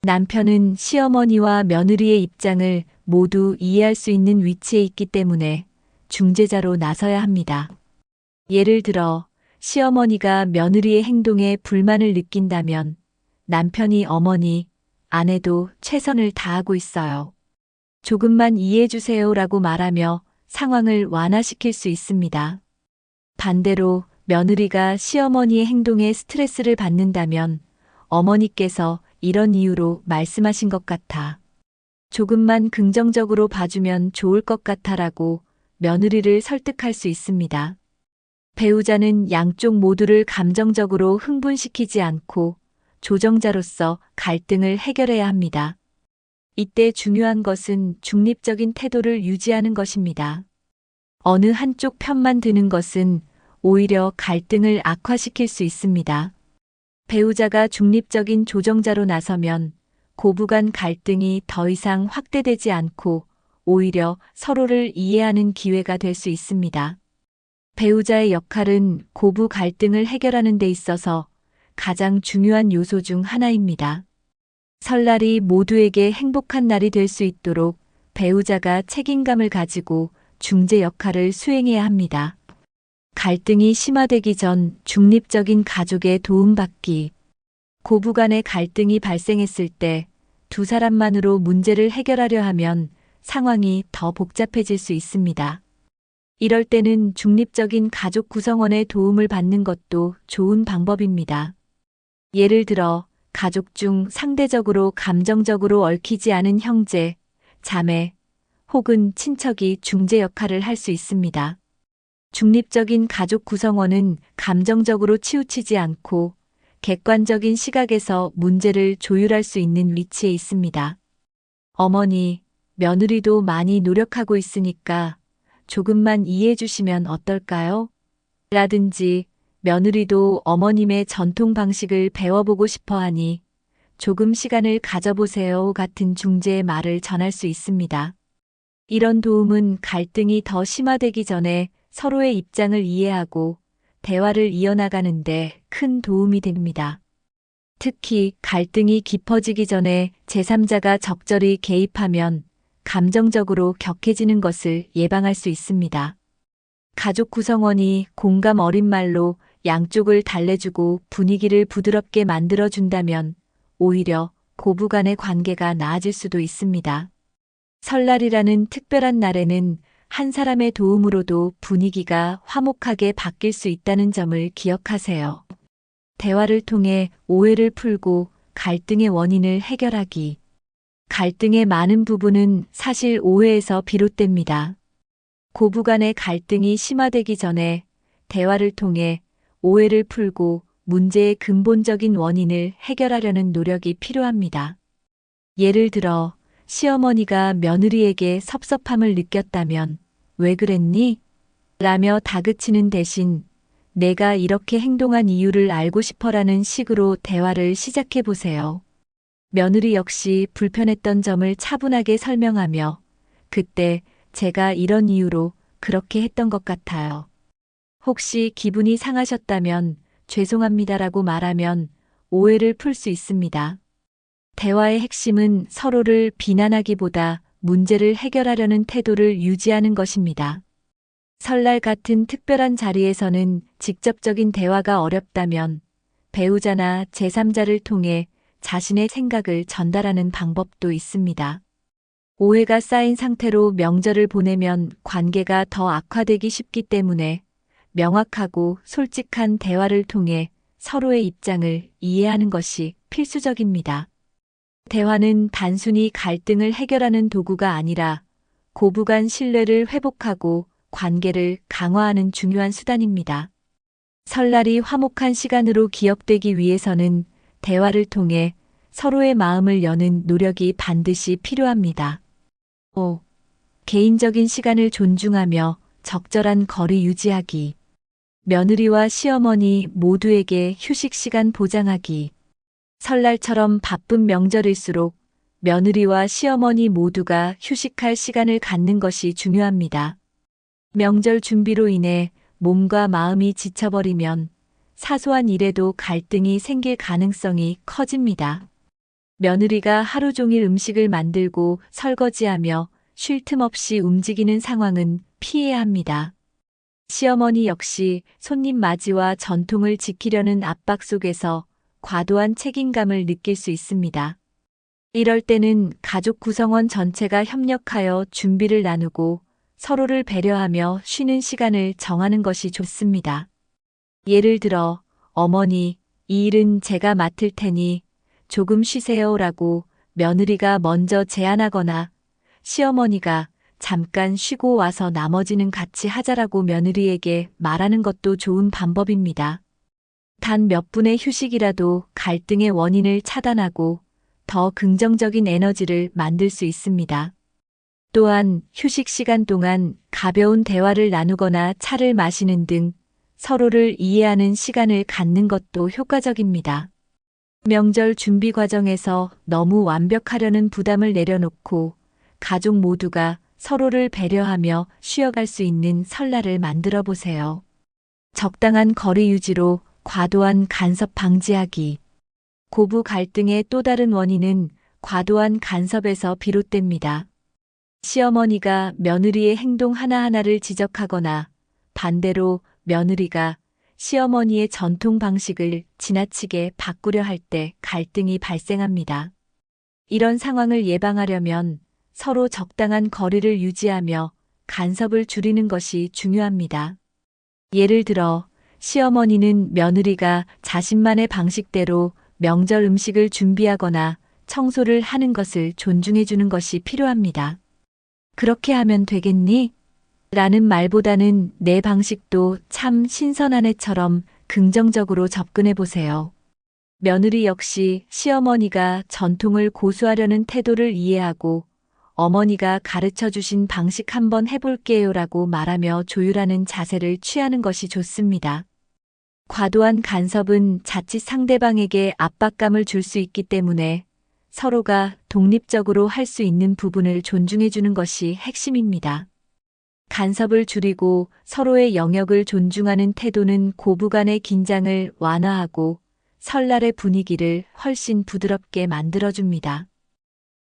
남편은 시어머니와 며느리의 입장을 모두 이해할 수 있는 위치에 있기 때문에 중재자로 나서야 합니다. 예를 들어 시어머니가 며느리의 행동에 불만을 느낀다면 남편이 어머니, 아내도 최선을 다하고 있어요. 조금만 이해해 주세요라고 말하며 상황을 완화시킬 수 있습니다. 반대로 며느리가 시어머니의 행동에 스트레스를 받는다면 어머니께서 이런 이유로 말씀하신 것 같아. 조금만 긍정적으로 봐주면 좋을 것 같아라고 며느리를 설득할 수 있습니다. 배우자는 양쪽 모두를 감정적으로 흥분시키지 않고 조정자로서 갈등을 해결해야 합니다. 이때 중요한 것은 중립적인 태도를 유지하는 것입니다. 어느 한쪽 편만 드는 것은 오히려 갈등을 악화시킬 수 있습니다. 배우자가 중립적인 조정자로 나서면 고부간 갈등이 더 이상 확대되지 않고 오히려 서로를 이해하는 기회가 될 수 있습니다. 배우자의 역할은 고부 갈등을 해결하는 데 있어서 가장 중요한 요소 중 하나입니다. 설날이 모두에게 행복한 날이 될 수 있도록 배우자가 책임감을 가지고 중재 역할을 수행해야 합니다. 갈등이 심화되기 전 중립적인 가족의 도움받기. 고부간의 갈등이 발생했을 때 두 사람만으로 문제를 해결하려 하면 상황이 더 복잡해질 수 있습니다. 이럴 때는 중립적인 가족 구성원의 도움을 받는 것도 좋은 방법입니다. 예를 들어 가족 중 상대적으로 감정적으로 얽히지 않은 형제, 자매 혹은 친척이 중재 역할을 할 수 있습니다. 중립적인 가족 구성원은 감정적으로 치우치지 않고 객관적인 시각에서 문제를 조율할 수 있는 위치에 있습니다. 어머니, 며느리도 많이 노력하고 있으니까 조금만 이해해 주시면 어떨까요? 라든지 며느리도 어머님의 전통 방식을 배워보고 싶어 하니 조금 시간을 가져보세요 같은 중재의 말을 전할 수 있습니다. 이런 도움은 갈등이 더 심화되기 전에 서로의 입장을 이해하고 대화를 이어나가는데 큰 도움이 됩니다. 특히 갈등이 깊어지기 전에 제3자가 적절히 개입하면 감정적으로 격해지는 것을 예방할 수 있습니다. 가족 구성원이 공감 어린 말로 양쪽을 달래주고 분위기를 부드럽게 만들어준다면 오히려 고부간의 관계가 나아질 수도 있습니다. 설날이라는 특별한 날에는 한 사람의 도움으로도 분위기가 화목하게 바뀔 수 있다는 점을 기억하세요. 대화를 통해 오해를 풀고 갈등의 원인을 해결하기. 갈등의 많은 부분은 사실 오해에서 비롯됩니다. 고부간의 갈등이 심화되기 전에 대화를 통해 오해를 풀고 문제의 근본적인 원인을 해결하려는 노력이 필요합니다. 예를 들어 시어머니가 며느리에게 섭섭함을 느꼈다면 왜 그랬니? 라며 다그치는 대신 내가 이렇게 행동한 이유를 알고 싶어라는 식으로 대화를 시작해 보세요. 며느리 역시 불편했던 점을 차분하게 설명하며 그때 제가 이런 이유로 그렇게 했던 것 같아요. 혹시 기분이 상하셨다면 죄송합니다라고 말하면 오해를 풀 수 있습니다. 대화의 핵심은 서로를 비난하기보다 문제를 해결하려는 태도를 유지하는 것입니다. 설날 같은 특별한 자리에서는 직접적인 대화가 어렵다면 배우자나 제3자를 통해 자신의 생각을 전달하는 방법도 있습니다. 오해가 쌓인 상태로 명절을 보내면 관계가 더 악화되기 쉽기 때문에 명확하고 솔직한 대화를 통해 서로의 입장을 이해하는 것이 필수적입니다. 대화는 단순히 갈등을 해결하는 도구가 아니라 고부 간 신뢰를 회복하고 관계를 강화하는 중요한 수단입니다. 설날이 화목한 시간으로 기억되기 위해서는 대화를 통해 서로의 마음을 여는 노력이 반드시 필요합니다. 5. 개인적인 시간을 존중하며 적절한 거리 유지하기. 며느리와 시어머니 모두에게 휴식 시간 보장하기. 설날처럼 바쁜 명절일수록 며느리와 시어머니 모두가 휴식할 시간을 갖는 것이 중요합니다. 명절 준비로 인해 몸과 마음이 지쳐버리면 사소한 일에도 갈등이 생길 가능성이 커집니다. 며느리가 하루 종일 음식을 만들고 설거지하며 쉴 틈 없이 움직이는 상황은 피해야 합니다. 시어머니 역시 손님 맞이와 전통을 지키려는 압박 속에서 과도한 책임감을 느낄 수 있습니다. 이럴 때는 가족 구성원 전체가 협력하여 준비를 나누고 서로를 배려하며 쉬는 시간을 정하는 것이 좋습니다. 예를 들어, 어머니, 이 일은 제가 맡을 테니 조금 쉬세요라고 며느리가 먼저 제안하거나 시어머니가 잠깐 쉬고 와서 나머지는 같이 하자라고 며느리에게 말하는 것도 좋은 방법입니다. 단 몇 분의 휴식이라도 갈등의 원인을 차단하고 더 긍정적인 에너지를 만들 수 있습니다. 또한 휴식 시간 동안 가벼운 대화를 나누거나 차를 마시는 등 서로를 이해하는 시간을 갖는 것도 효과적입니다. 명절 준비 과정에서 너무 완벽하려는 부담을 내려놓고 가족 모두가 서로를 배려하며 쉬어갈 수 있는 설날을 만들어 보세요. 적당한 거리 유지로 과도한 간섭 방지하기. 고부 갈등의 또 다른 원인은 과도한 간섭에서 비롯됩니다. 시어머니가 며느리의 행동 하나하나를 지적하거나 반대로 며느리가 시어머니의 전통 방식을 지나치게 바꾸려 할 때 갈등이 발생합니다. 이런 상황을 예방하려면 서로 적당한 거리를 유지하며 간섭을 줄이는 것이 중요합니다. 예를 들어 시어머니는 며느리가 자신만의 방식대로 명절 음식을 준비하거나 청소를 하는 것을 존중해 주는 것이 필요합니다. 그렇게 하면 되겠니? 라는 말보다는 내 방식도 참 신선하네처럼 긍정적으로 접근해 보세요. 며느리 역시 시어머니가 전통을 고수하려는 태도를 이해하고 어머니가 가르쳐 주신 방식 한번 해볼게요라고 말하며 조율하는 자세를 취하는 것이 좋습니다. 과도한 간섭은 자칫 상대방에게 압박감을 줄 수 있기 때문에 서로가 독립적으로 할 수 있는 부분을 존중해 주는 것이 핵심입니다. 간섭을 줄이고 서로의 영역을 존중하는 태도는 고부 간의 긴장을 완화하고 설날의 분위기를 훨씬 부드럽게 만들어줍니다.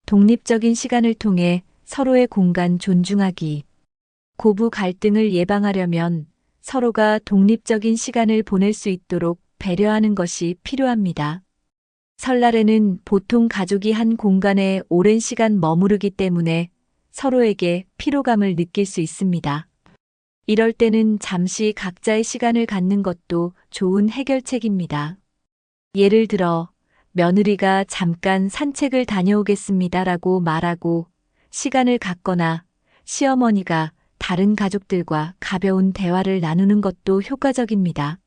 독립적인 시간을 통해 서로의 공간 존중하기. 고부 갈등을 예방하려면 서로가 독립적인 시간을 보낼 수 있도록 배려하는 것이 필요합니다. 설날에는 보통 가족이 한 공간에 오랜 시간 머무르기 때문에 서로에게 피로감을 느낄 수 있습니다. 이럴 때는 잠시 각자의 시간을 갖는 것도 좋은 해결책입니다. 예를 들어 며느리가 잠깐 산책을 다녀오겠습니다라고 말하고 시간을 갖거나 시어머니가 다른 가족들과 가벼운 대화를 나누는 것도 효과적입니다.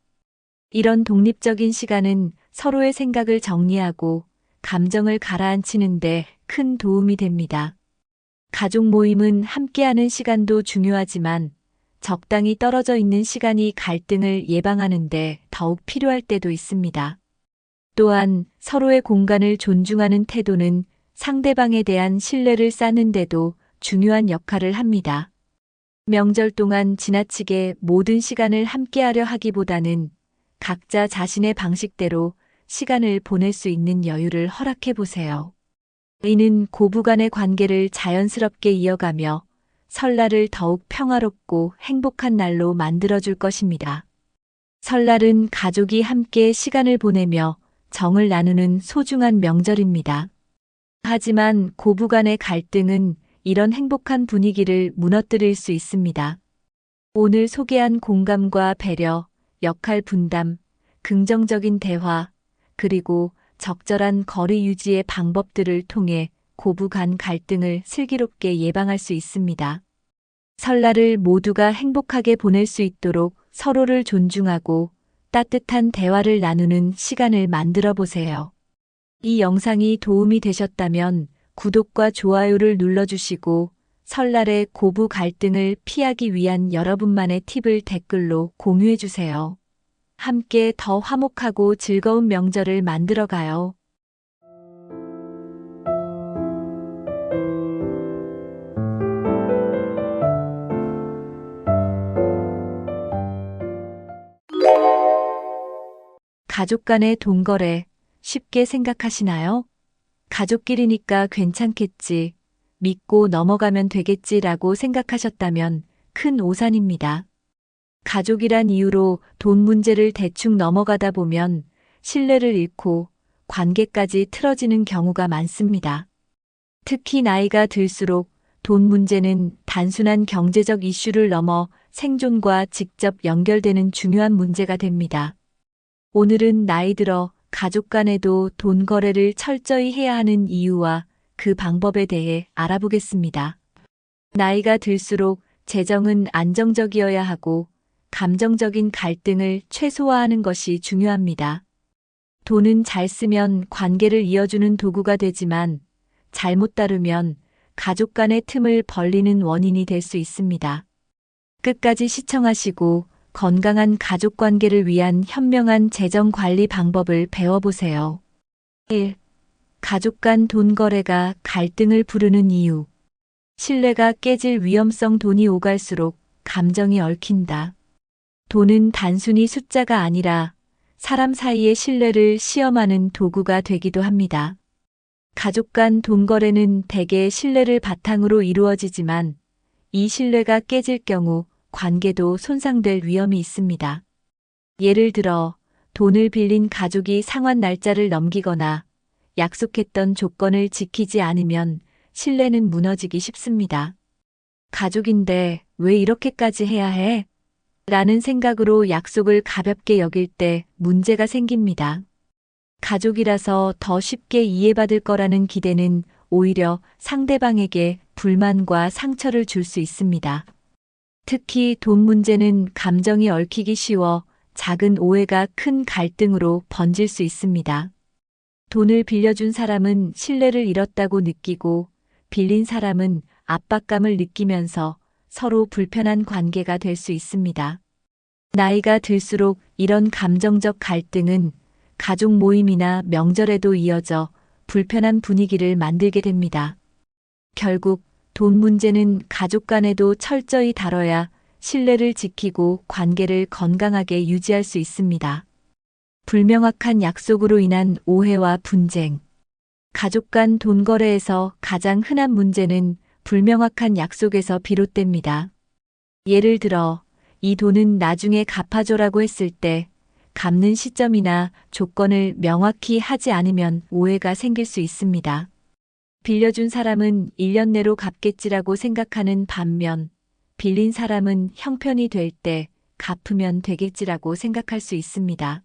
이런 독립적인 시간은 서로의 생각을 정리하고 감정을 가라앉히는 데 큰 도움이 됩니다. 가족 모임은 함께하는 시간도 중요하지만 적당히 떨어져 있는 시간이 갈등을 예방하는 데 더욱 필요할 때도 있습니다. 또한 서로의 공간을 존중하는 태도는 상대방에 대한 신뢰를 쌓는 데도 중요한 역할을 합니다. 명절 동안 지나치게 모든 시간을 함께하려 하기보다는 각자 자신의 방식대로 시간을 보낼 수 있는 여유를 허락해 보세요. 이는 고부 간의 관계를 자연스럽게 이어가며 설날을 더욱 평화롭고 행복한 날로 만들어줄 것입니다. 설날은 가족이 함께 시간을 보내며 정을 나누는 소중한 명절입니다. 하지만 고부 간의 갈등은 이런 행복한 분위기를 무너뜨릴 수 있습니다. 오늘 소개한 공감과 배려, 역할 분담, 긍정적인 대화, 그리고 적절한 거리 유지의 방법들을 통해 고부 간 갈등을 슬기롭게 예방할 수 있습니다. 설날을 모두가 행복하게 보낼 수 있도록 서로를 존중하고 따뜻한 대화를 나누는 시간을 만들어 보세요. 이 영상이 도움이 되셨다면 구독과 좋아요를 눌러주시고 설날의 고부 갈등을 피하기 위한 여러분만의 팁을 댓글로 공유해 주세요. 함께 더 화목하고 즐거운 명절을 만들어가요. 가족 간의 돈거래 쉽게 생각하시나요? 가족끼리니까 괜찮겠지, 믿고 넘어가면 되겠지라고 생각하셨다면 큰 오산입니다. 가족이란 이유로 돈 문제를 대충 넘어가다 보면 신뢰를 잃고 관계까지 틀어지는 경우가 많습니다. 특히 나이가 들수록 돈 문제는 단순한 경제적 이슈를 넘어 생존과 직접 연결되는 중요한 문제가 됩니다. 오늘은 나이 들어 가족 간에도 돈 거래를 철저히 해야 하는 이유와 그 방법에 대해 알아보겠습니다. 나이가 들수록 재정은 안정적이어야 하고 감정적인 갈등을 최소화하는 것이 중요합니다. 돈은 잘 쓰면 관계를 이어주는 도구가 되지만 잘못 다루면 가족 간의 틈을 벌리는 원인이 될 수 있습니다. 끝까지 시청하시고 건강한 가족 관계를 위한 현명한 재정 관리 방법을 배워보세요. 1. 가족 간 돈 거래가 갈등을 부르는 이유. 신뢰가 깨질 위험성. 돈이 오갈수록 감정이 얽힌다. 돈은 단순히 숫자가 아니라 사람 사이의 신뢰를 시험하는 도구가 되기도 합니다. 가족 간 돈 거래는 대개 신뢰를 바탕으로 이루어지지만 이 신뢰가 깨질 경우 관계도 손상될 위험이 있습니다. 예를 들어 돈을 빌린 가족이 상환 날짜를 넘기거나 약속했던 조건을 지키지 않으면 신뢰는 무너지기 쉽습니다. 가족인데 왜 이렇게까지 해야 해? 라는 생각으로 약속을 가볍게 여길 때 문제가 생깁니다. 가족이라서 더 쉽게 이해받을 거라는 기대는 오히려 상대방에게 불만과 상처를 줄 수 있습니다. 특히 돈 문제는 감정이 얽히기 쉬워 작은 오해가 큰 갈등으로 번질 수 있습니다. 돈을 빌려준 사람은 신뢰를 잃었다고 느끼고 빌린 사람은 압박감을 느끼면서 서로 불편한 관계가 될 수 있습니다. 나이가 들수록 이런 감정적 갈등은 가족 모임이나 명절에도 이어져 불편한 분위기를 만들게 됩니다. 결국 돈 문제는 가족 간에도 철저히 다뤄야 신뢰를 지키고 관계를 건강하게 유지할 수 있습니다. 불명확한 약속으로 인한 오해와 분쟁. 가족 간 돈 거래에서 가장 흔한 문제는 불명확한 약속에서 비롯됩니다. 예를 들어, 이 돈은 나중에 갚아줘라고 했을 때 갚는 시점이나 조건을 명확히 하지 않으면 오해가 생길 수 있습니다. 빌려준 사람은 1년 내로 갚겠지라고 생각하는 반면 빌린 사람은 형편이 될 때 갚으면 되겠지라고 생각할 수 있습니다.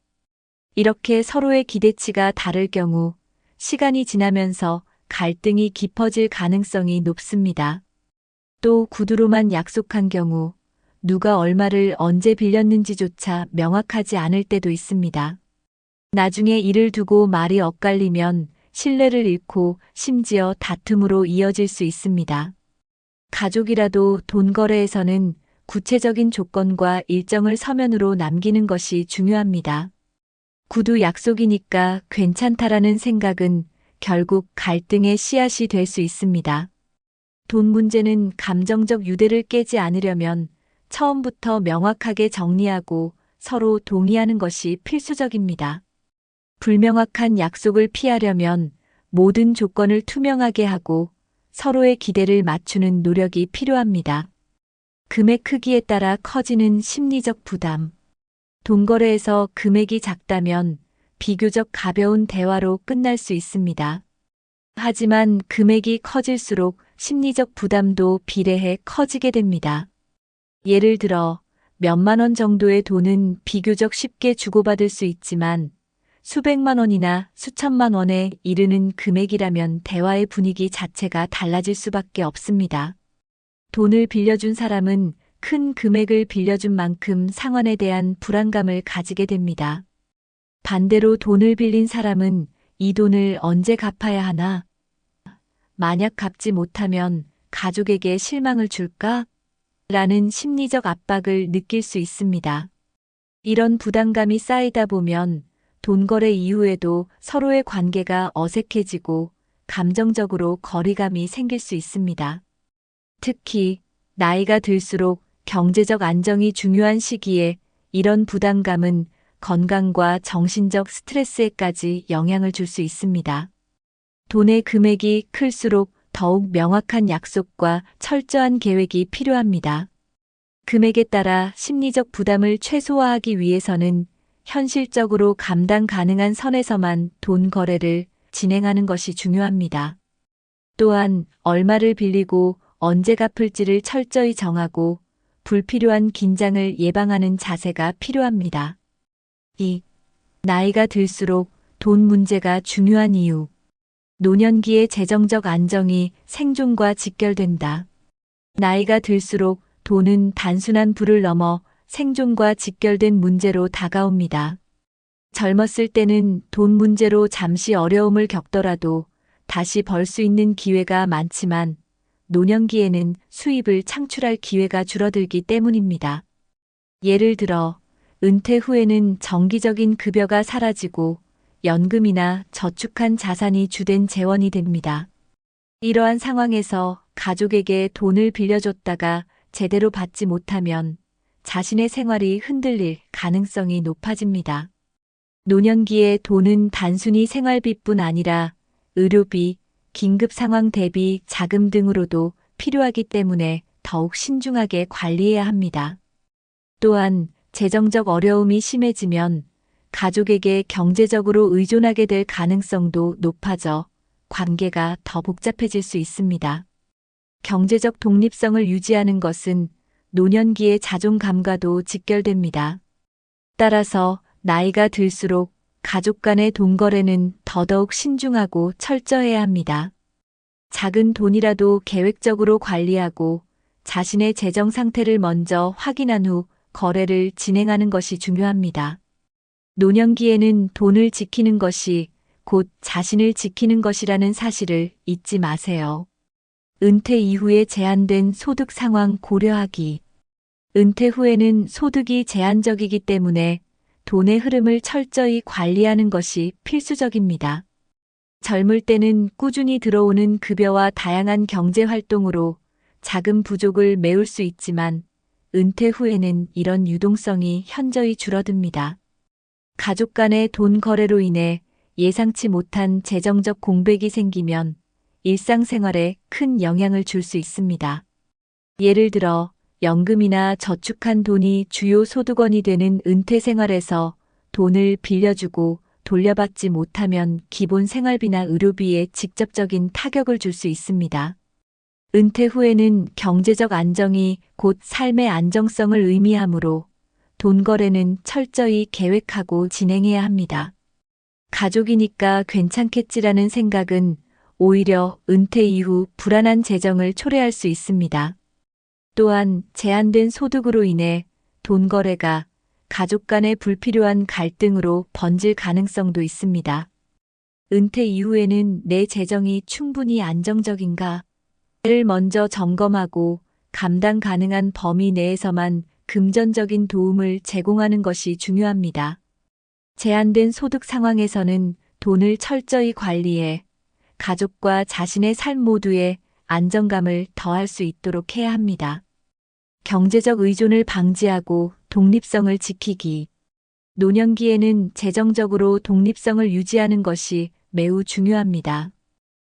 이렇게 서로의 기대치가 다를 경우 시간이 지나면서 갈등이 깊어질 가능성이 높습니다. 또 구두로만 약속한 경우 누가 얼마를 언제 빌렸는지조차 명확하지 않을 때도 있습니다. 나중에 일을 두고 말이 엇갈리면 신뢰를 잃고 심지어 다툼으로 이어질 수 있습니다. 가족이라도 돈 거래에서는 구체적인 조건과 일정을 서면으로 남기는 것이 중요합니다. 구두 약속이니까 괜찮다라는 생각은 결국 갈등의 씨앗이 될 수 있습니다. 돈 문제는 감정적 유대를 깨지 않으려면 처음부터 명확하게 정리하고 서로 동의하는 것이 필수적입니다. 불명확한 약속을 피하려면 모든 조건을 투명하게 하고 서로의 기대를 맞추는 노력이 필요합니다. 금액 크기에 따라 커지는 심리적 부담. 돈 거래에서 금액이 작다면 비교적 가벼운 대화로 끝날 수 있습니다. 하지만 금액이 커질수록 심리적 부담도 비례해 커지게 됩니다. 예를 들어 몇만 원 정도의 돈은 비교적 쉽게 주고받을 수 있지만 수백만 원이나 수천만 원에 이르는 금액이라면 대화의 분위기 자체가 달라질 수밖에 없습니다. 돈을 빌려준 사람은 큰 금액을 빌려준 만큼 상환에 대한 불안감을 가지게 됩니다. 반대로 돈을 빌린 사람은 이 돈을 언제 갚아야 하나? 만약 갚지 못하면 가족에게 실망을 줄까? 라는 심리적 압박을 느낄 수 있습니다. 이런 부담감이 쌓이다 보면 돈 거래 이후에도 서로의 관계가 어색해지고 감정적으로 거리감이 생길 수 있습니다. 특히 나이가 들수록 경제적 안정이 중요한 시기에 이런 부담감은 건강과 정신적 스트레스에까지 영향을 줄 수 있습니다. 돈의 금액이 클수록 더욱 명확한 약속과 철저한 계획이 필요합니다. 금액에 따라 심리적 부담을 최소화하기 위해서는 현실적으로 감당 가능한 선에서만 돈 거래를 진행하는 것이 중요합니다. 또한 얼마를 빌리고 언제 갚을지를 철저히 정하고 불필요한 긴장을 예방하는 자세가 필요합니다. 2. 나이가 들수록 돈 문제가 중요한 이유. 노년기의 재정적 안정이 생존과 직결된다. 나이가 들수록 돈은 단순한 부를 넘어 생존과 직결된 문제로 다가옵니다. 젊었을 때는 돈 문제로 잠시 어려움을 겪더라도 다시 벌 수 있는 기회가 많지만 노년기에는 수입을 창출할 기회가 줄어들기 때문입니다. 예를 들어 은퇴 후에는 정기적인 급여가 사라지고 연금이나 저축한 자산이 주된 재원이 됩니다. 이러한 상황에서 가족에게 돈을 빌려줬다가 제대로 받지 못하면 자신의 생활이 흔들릴 가능성이 높아집니다. 노년기에 돈은 단순히 생활비뿐 아니라 의료비, 긴급 상황 대비 자금 등으로도 필요하기 때문에 더욱 신중하게 관리해야 합니다. 또한 재정적 어려움이 심해지면 가족에게 경제적으로 의존하게 될 가능성도 높아져 관계가 더 복잡해질 수 있습니다. 경제적 독립성을 유지하는 것은 노년기의 자존감과도 직결됩니다. 따라서 나이가 들수록 가족 간의 돈 거래는 더더욱 신중하고 철저해야 합니다. 작은 돈이라도 계획적으로 관리하고 자신의 재정 상태를 먼저 확인한 후 거래를 진행하는 것이 중요합니다. 노년기에는 돈을 지키는 것이 곧 자신을 지키는 것이라는 사실을 잊지 마세요. 은퇴 이후에 제한된 소득 상황 고려하기. 은퇴 후에는 소득이 제한적이기 때문에 돈의 흐름을 철저히 관리하는 것이 필수적입니다. 젊을 때는 꾸준히 들어오는 급여와 다양한 경제 활동으로 자금 부족을 메울 수 있지만 은퇴 후에는 이런 유동성이 현저히 줄어듭니다. 가족 간의 돈 거래로 인해 예상치 못한 재정적 공백이 생기면 일상생활에 큰 영향을 줄 수 있습니다. 예를 들어 연금이나 저축한 돈이 주요 소득원이 되는 은퇴 생활에서 돈을 빌려주고 돌려받지 못하면 기본 생활비나 의료비에 직접적인 타격을 줄 수 있습니다. 은퇴 후에는 경제적 안정이 곧 삶의 안정성을 의미하므로 돈 거래는 철저히 계획하고 진행해야 합니다. 가족이니까 괜찮겠지라는 생각은 오히려 은퇴 이후 불안한 재정을 초래할 수 있습니다. 또한 제한된 소득으로 인해 돈 거래가 가족 간의 불필요한 갈등으로 번질 가능성도 있습니다. 은퇴 이후에는 내 재정이 충분히 안정적인가를 먼저 점검하고 감당 가능한 범위 내에서만 금전적인 도움을 제공하는 것이 중요합니다. 제한된 소득 상황에서는 돈을 철저히 관리해 가족과 자신의 삶 모두에 안정감을 더할 수 있도록 해야 합니다. 경제적 의존을 방지하고 독립성을 지키기. 노년기에는 재정적으로 독립성을 유지하는 것이 매우 중요합니다.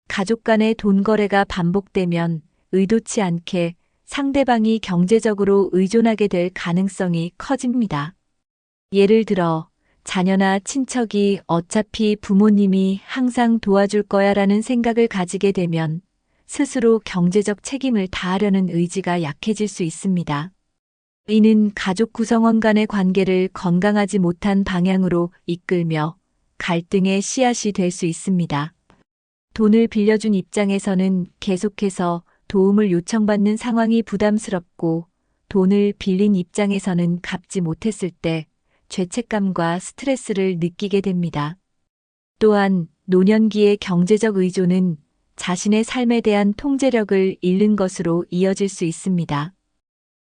가족 간의 돈 거래가 반복되면 의도치 않게 상대방이 경제적으로 의존하게 될 가능성이 커집니다. 예를 들어 자녀나 친척이 어차피 부모님이 항상 도와줄 거야라는 생각을 가지게 되면 스스로 경제적 책임을 다하려는 의지가 약해질 수 있습니다. 이는 가족 구성원 간의 관계를 건강하지 못한 방향으로 이끌며 갈등의 씨앗이 될 수 있습니다. 돈을 빌려준 입장에서는 계속해서 도움을 요청받는 상황이 부담스럽고, 돈을 빌린 입장에서는 갚지 못했을 때 죄책감과 스트레스를 느끼게 됩니다. 또한 노년기의 경제적 의존은 자신의 삶에 대한 통제력을 잃는 것으로 이어질 수 있습니다.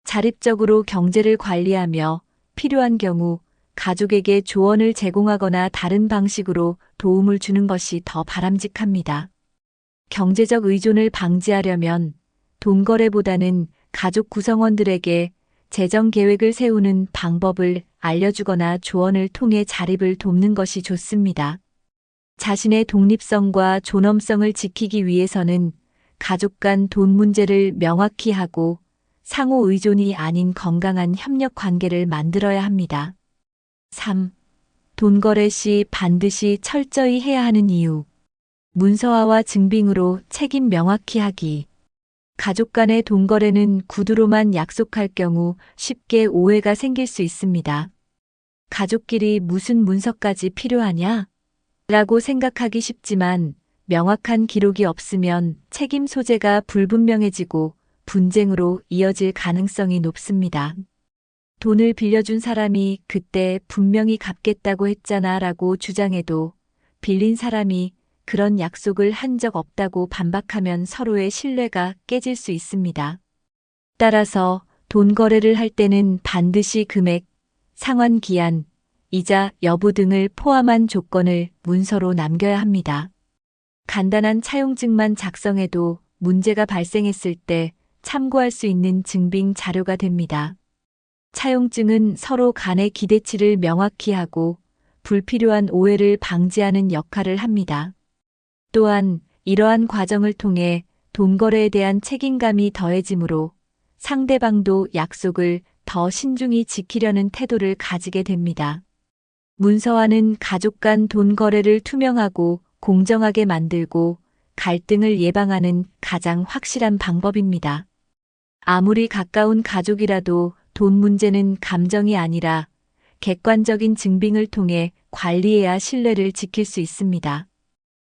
자립적으로 경제를 관리하며 필요한 경우 가족에게 조언을 제공하거나 다른 방식으로 도움을 주는 것이 더 바람직합니다. 경제적 의존을 방지하려면 돈거래보다는 가족 구성원들에게 재정 계획을 세우는 방법을 알려주거나 조언을 통해 자립을 돕는 것이 좋습니다. 자신의 독립성과 존엄성을 지키기 위해서는 가족 간 돈 문제를 명확히 하고 상호 의존이 아닌 건강한 협력 관계를 만들어야 합니다. 3. 돈 거래 시 반드시 철저히 해야 하는 이유. 문서화와 증빙으로 책임 명확히 하기. 가족 간의 돈 거래는 구두로만 약속할 경우 쉽게 오해가 생길 수 있습니다. 가족끼리 무슨 문서까지 필요하냐? 라고 생각하기 쉽지만, 명확한 기록이 없으면 책임 소재가 불분명해지고 분쟁으로 이어질 가능성이 높습니다. 돈을 빌려준 사람이 그때 분명히 갚겠다고 했잖아 라고 주장해도 빌린 사람이 그런 약속을 한 적 없다고 반박하면 서로의 신뢰가 깨질 수 있습니다. 따라서 돈 거래를 할 때는 반드시 금액, 상환 기한, 이자 여부 등을 포함한 조건을 문서로 남겨야 합니다. 간단한 차용증만 작성해도 문제가 발생했을 때 참고할 수 있는 증빙 자료가 됩니다. 차용증은 서로 간의 기대치를 명확히 하고 불필요한 오해를 방지하는 역할을 합니다. 또한 이러한 과정을 통해 돈 거래에 대한 책임감이 더해지므로 상대방도 약속을 더 신중히 지키려는 태도를 가지게 됩니다. 문서화는 가족 간 돈 거래를 투명하고 공정하게 만들고 갈등을 예방하는 가장 확실한 방법입니다. 아무리 가까운 가족이라도 돈 문제는 감정이 아니라 객관적인 증빙을 통해 관리해야 신뢰를 지킬 수 있습니다.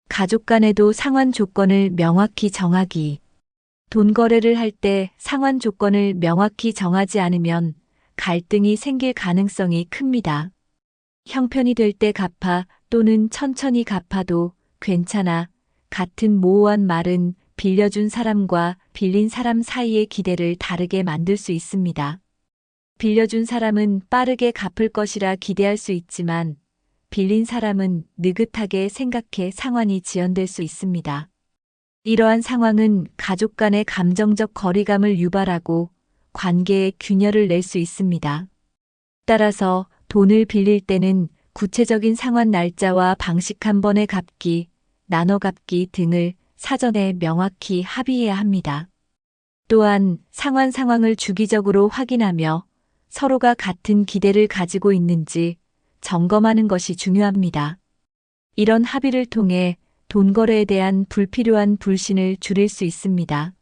가족 간에도 상환 조건을 명확히 정하기. 돈 거래를 할 때 상환 조건을 명확히 정하지 않으면 갈등이 생길 가능성이 큽니다. 형편이 될 때 갚아 또는 천천히 갚아도 괜찮아 같은 모호한 말은 빌려준 사람과 빌린 사람 사이의 기대를 다르게 만들 수 있습니다. 빌려준 사람은 빠르게 갚을 것이라 기대할 수 있지만 빌린 사람은 느긋하게 생각해 상환이 지연될 수 있습니다. 이러한 상황은 가족 간의 감정적 거리감을 유발하고 관계에 균열을 낼 수 있습니다. 따라서 돈을 빌릴 때는 구체적인 상환 날짜와 방식 한 번에 갚기, 나눠 갚기 등을 사전에 명확히 합의해야 합니다. 또한 상환 상황을 주기적으로 확인하며 서로가 같은 기대를 가지고 있는지 점검하는 것이 중요합니다. 이런 합의를 통해 돈 거래에 대한 불필요한 불신을 줄일 수 있습니다.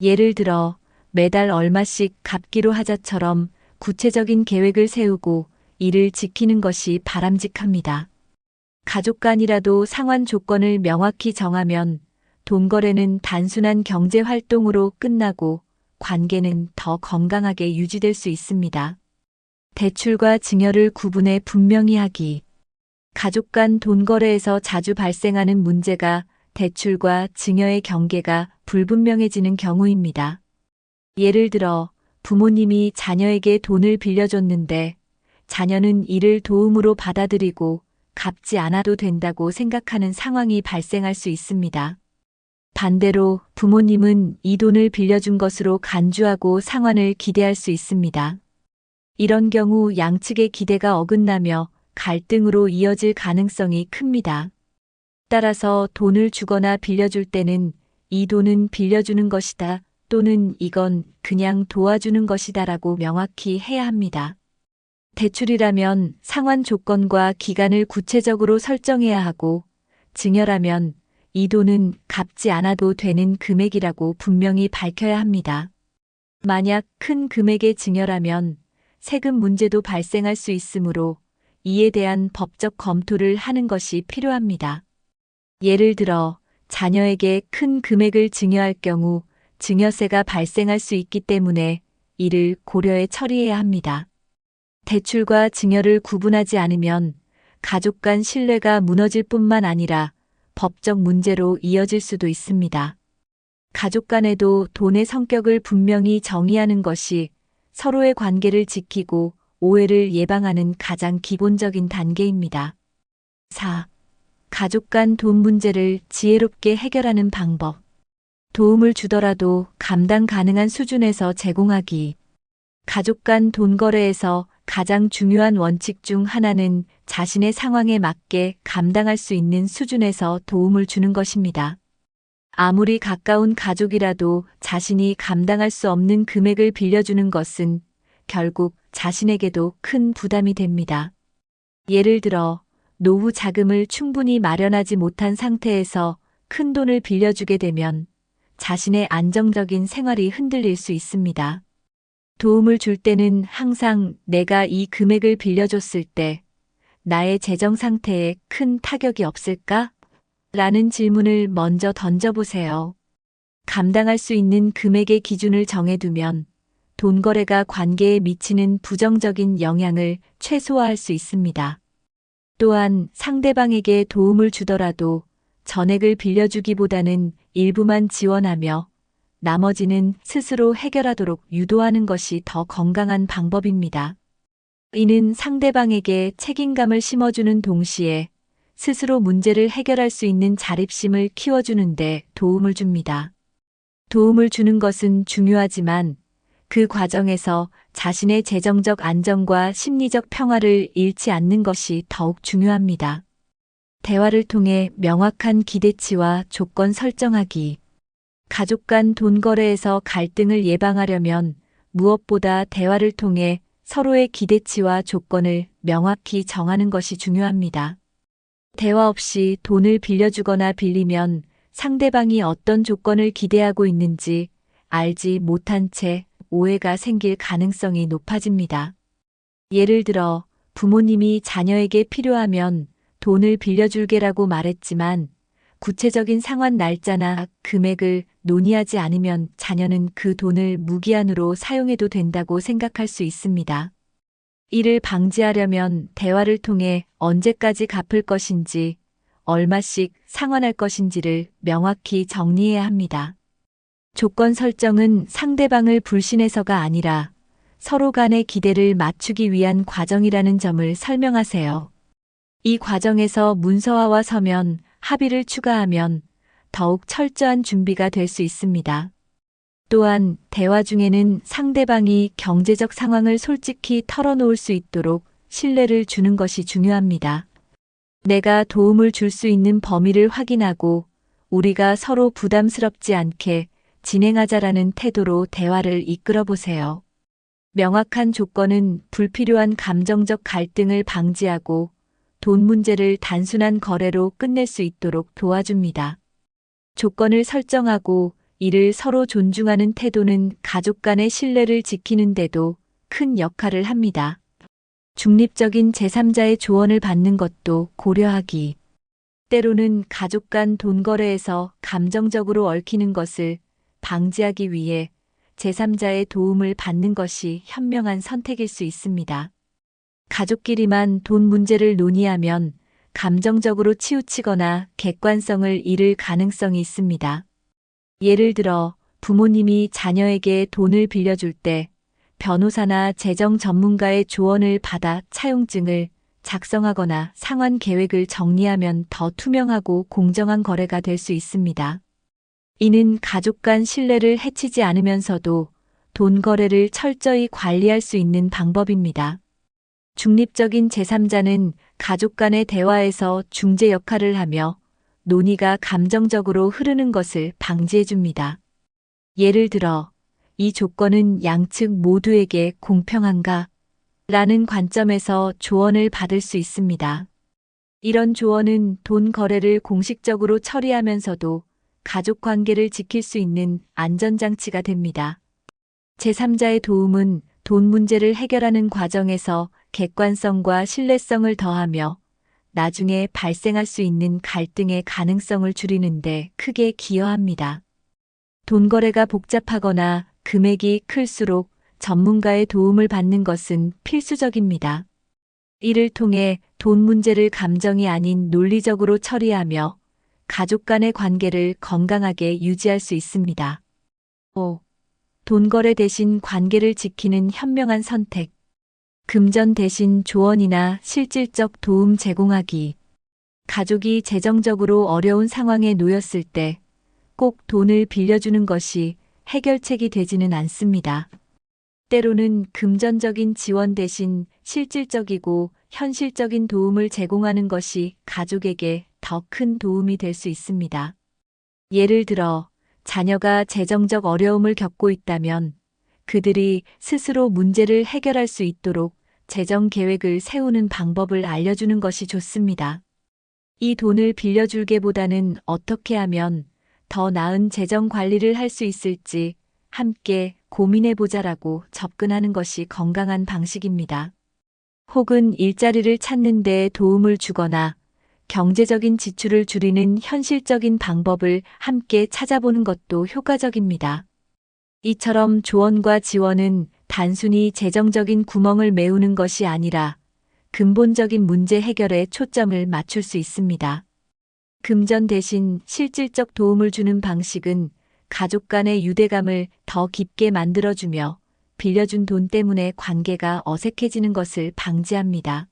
예를 들어 매달 얼마씩 갚기로 하자처럼 구체적인 계획을 세우고 이를 지키는 것이 바람직합니다. 가족 간이라도 상환 조건을 명확히 정하면 돈 거래는 단순한 경제 활동으로 끝나고 관계는 더 건강하게 유지될 수 있습니다. 대출과 증여를 구분해 분명히 하기. 가족 간 돈 거래에서 자주 발생하는 문제가 대출과 증여의 경계가 불분명해지는 경우입니다. 예를 들어 부모님이 자녀에게 돈을 빌려줬는데 자녀는 이를 도움으로 받아들이고 갚지 않아도 된다고 생각하는 상황이 발생할 수 있습니다. 반대로 부모님은 이 돈을 빌려준 것으로 간주하고 상환을 기대할 수 있습니다. 이런 경우 양측의 기대가 어긋나며 갈등으로 이어질 가능성이 큽니다. 따라서 돈을 주거나 빌려줄 때는 이 돈은 빌려주는 것이다 또는 이건 그냥 도와주는 것이다라고 명확히 해야 합니다. 대출이라면 상환 조건과 기간을 구체적으로 설정해야 하고, 증여라면 이 돈은 갚지 않아도 되는 금액이라고 분명히 밝혀야 합니다. 만약 큰 금액의 증여라면 세금 문제도 발생할 수 있으므로 이에 대한 법적 검토를 하는 것이 필요합니다. 예를 들어 자녀에게 큰 금액을 증여할 경우 증여세가 발생할 수 있기 때문에 이를 고려해 처리해야 합니다. 대출과 증여를 구분하지 않으면 가족 간 신뢰가 무너질 뿐만 아니라 법적 문제로 이어질 수도 있습니다. 가족 간에도 돈의 성격을 분명히 정의하는 것이 서로의 관계를 지키고 오해를 예방하는 가장 기본적인 단계입니다. 4. 가족 간 돈 문제를 지혜롭게 해결하는 방법. 도움을 주더라도 감당 가능한 수준에서 제공하기. 가족 간 돈 거래에서 가장 중요한 원칙 중 하나는 자신의 상황에 맞게 감당할 수 있는 수준에서 도움을 주는 것입니다. 아무리 가까운 가족이라도 자신이 감당할 수 없는 금액을 빌려주는 것은 결국 자신에게도 큰 부담이 됩니다. 예를 들어 노후 자금을 충분히 마련하지 못한 상태에서 큰 돈을 빌려주게 되면 자신의 안정적인 생활이 흔들릴 수 있습니다. 도움을 줄 때는 항상 내가 이 금액을 빌려줬을 때 나의 재정 상태에 큰 타격이 없을까? 라는 질문을 먼저 던져보세요. 감당할 수 있는 금액의 기준을 정해두면 돈 거래가 관계에 미치는 부정적인 영향을 최소화할 수 있습니다. 또한 상대방에게 도움을 주더라도 전액을 빌려주기보다는 일부만 지원하며 나머지는 스스로 해결하도록 유도하는 것이 더 건강한 방법입니다. 이는 상대방에게 책임감을 심어주는 동시에 스스로 문제를 해결할 수 있는 자립심을 키워주는데 도움을 줍니다. 도움을 주는 것은 중요하지만 그 과정에서 자신의 재정적 안정과 심리적 평화를 잃지 않는 것이 더욱 중요합니다. 대화를 통해 명확한 기대치와 조건 설정하기. 가족 간 돈 거래에서 갈등을 예방하려면 무엇보다 대화를 통해 서로의 기대치와 조건을 명확히 정하는 것이 중요합니다. 대화 없이 돈을 빌려주거나 빌리면 상대방이 어떤 조건을 기대하고 있는지 알지 못한 채 오해가 생길 가능성이 높아집니다. 예를 들어 부모님이 자녀에게 필요하면 돈을 빌려줄게라고 말했지만 구체적인 상환 날짜나 금액을 논의하지 않으면 자녀는 그 돈을 무기한으로 사용해도 된다고 생각할 수 있습니다. 이를 방지하려면 대화를 통해 언제까지 갚을 것인지, 얼마씩 상환할 것인지를 명확히 정리해야 합니다. 조건 설정은 상대방을 불신해서가 아니라 서로 간의 기대를 맞추기 위한 과정이라는 점을 설명하세요. 이 과정에서 문서화와 서면, 합의를 추가하면 더욱 철저한 준비가 될 수 있습니다. 또한 대화 중에는 상대방이 경제적 상황을 솔직히 털어놓을 수 있도록 신뢰를 주는 것이 중요합니다. 내가 도움을 줄 수 있는 범위를 확인하고 우리가 서로 부담스럽지 않게 진행하자라는 태도로 대화를 이끌어 보세요. 명확한 조건은 불필요한 감정적 갈등을 방지하고 돈 문제를 단순한 거래로 끝낼 수 있도록 도와줍니다. 조건을 설정하고 이를 서로 존중하는 태도는 가족 간의 신뢰를 지키는 데도 큰 역할을 합니다. 중립적인 제3자의 조언을 받는 것도 고려하기. 때로는 가족 간 돈 거래에서 감정적으로 얽히는 것을 방지하기 위해 제3자의 도움을 받는 것이 현명한 선택일 수 있습니다. 가족끼리만 돈 문제를 논의하면 감정적으로 치우치거나 객관성을 잃을 가능성이 있습니다. 예를 들어 부모님이 자녀에게 돈을 빌려줄 때 변호사나 재정 전문가의 조언을 받아 차용증을 작성하거나 상환 계획을 정리하면 더 투명하고 공정한 거래가 될 수 있습니다. 이는 가족 간 신뢰를 해치지 않으면서도 돈 거래를 철저히 관리할 수 있는 방법입니다. 중립적인 제3자는 가족 간의 대화에서 중재 역할을 하며 논의가 감정적으로 흐르는 것을 방지해 줍니다. 예를 들어, 이 조건은 양측 모두에게 공평한가? 라는 관점에서 조언을 받을 수 있습니다. 이런 조언은 돈 거래를 공식적으로 처리하면서도 가족 관계를 지킬 수 있는 안전장치가 됩니다. 제3자의 도움은 돈 문제를 해결하는 과정에서 객관성과 신뢰성을 더하며 나중에 발생할 수 있는 갈등의 가능성을 줄이는데 크게 기여합니다. 돈 거래가 복잡하거나 금액이 클수록 전문가의 도움을 받는 것은 필수적입니다. 이를 통해 돈 문제를 감정이 아닌 논리적으로 처리하며 가족 간의 관계를 건강하게 유지할 수 있습니다. 5. 돈 거래 대신 관계를 지키는 현명한 선택. 금전 대신 조언이나 실질적 도움 제공하기. 가족이 재정적으로 어려운 상황에 놓였을 때 꼭 돈을 빌려주는 것이 해결책이 되지는 않습니다. 때로는 금전적인 지원 대신 실질적이고 현실적인 도움을 제공하는 것이 가족에게 더 큰 도움이 될 수 있습니다. 예를 들어, 자녀가 재정적 어려움을 겪고 있다면 그들이 스스로 문제를 해결할 수 있도록 재정 계획을 세우는 방법을 알려주는 것이 좋습니다. 이 돈을 빌려줄게보다는 어떻게 하면 더 나은 재정 관리를 할 수 있을지 함께 고민해보자라고 접근하는 것이 건강한 방식입니다. 혹은 일자리를 찾는 데 도움을 주거나 경제적인 지출을 줄이는 현실적인 방법을 함께 찾아보는 것도 효과적입니다. 이처럼 조언과 지원은 단순히 재정적인 구멍을 메우는 것이 아니라 근본적인 문제 해결에 초점을 맞출 수 있습니다. 금전 대신 실질적 도움을 주는 방식은 가족 간의 유대감을 더 깊게 만들어주며 빌려준 돈 때문에 관계가 어색해지는 것을 방지합니다.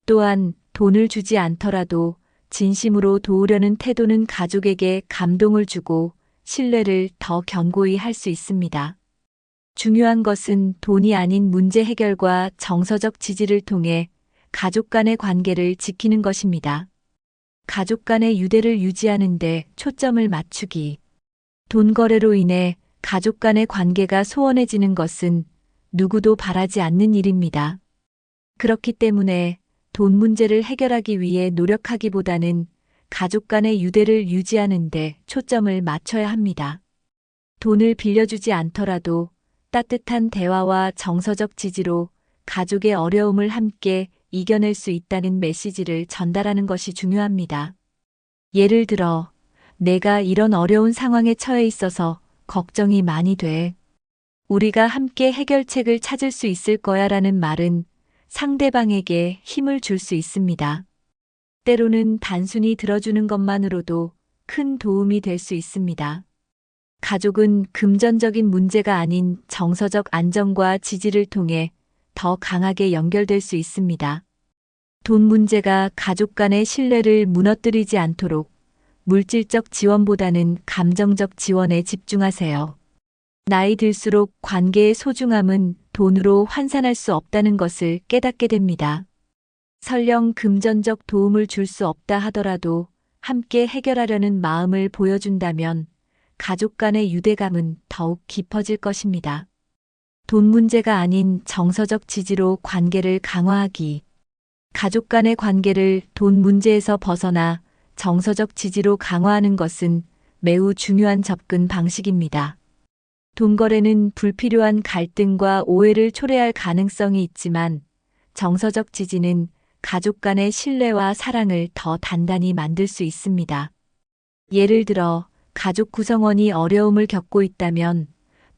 또한 돈을 주지 않더라도 진심으로 도우려는 태도는 가족에게 감동을 주고 신뢰를 더 견고히 할 수 있습니다. 중요한 것은 돈이 아닌 문제 해결과 정서적 지지를 통해 가족 간의 관계를 지키는 것입니다. 가족 간의 유대를 유지하는 데 초점을 맞추기. 돈 거래로 인해 가족 간의 관계가 소원해지는 것은 누구도 바라지 않는 일입니다. 그렇기 때문에 돈 문제를 해결하기 위해 노력하기보다는 가족 간의 유대를 유지하는 데 초점을 맞춰야 합니다. 돈을 빌려주지 않더라도 따뜻한 대화와 정서적 지지로 가족의 어려움을 함께 이겨낼 수 있다는 메시지를 전달하는 것이 중요합니다. 예를 들어, 내가 이런 어려운 상황에 처해 있어서 걱정이 많이 돼. 우리가 함께 해결책을 찾을 수 있을 거야 라는 말은 상대방에게 힘을 줄 수 있습니다. 때로는 단순히 들어주는 것만으로도 큰 도움이 될 수 있습니다. 가족은 금전적인 문제가 아닌 정서적 안정과 지지를 통해 더 강하게 연결될 수 있습니다. 돈 문제가 가족 간의 신뢰를 무너뜨리지 않도록 물질적 지원보다는 감정적 지원에 집중하세요. 나이 들수록 관계의 소중함은 돈으로 환산할 수 없다는 것을 깨닫게 됩니다. 설령 금전적 도움을 줄 수 없다 하더라도 함께 해결하려는 마음을 보여준다면 가족 간의 유대감은 더욱 깊어질 것입니다. 돈 문제가 아닌 정서적 지지로 관계를 강화하기. 가족 간의 관계를 돈 문제에서 벗어나 정서적 지지로 강화하는 것은 매우 중요한 접근 방식입니다. 돈 거래는 불필요한 갈등과 오해를 초래할 가능성이 있지만 정서적 지지는 가족 간의 신뢰와 사랑을 더 단단히 만들 수 있습니다. 예를 들어 가족 구성원이 어려움을 겪고 있다면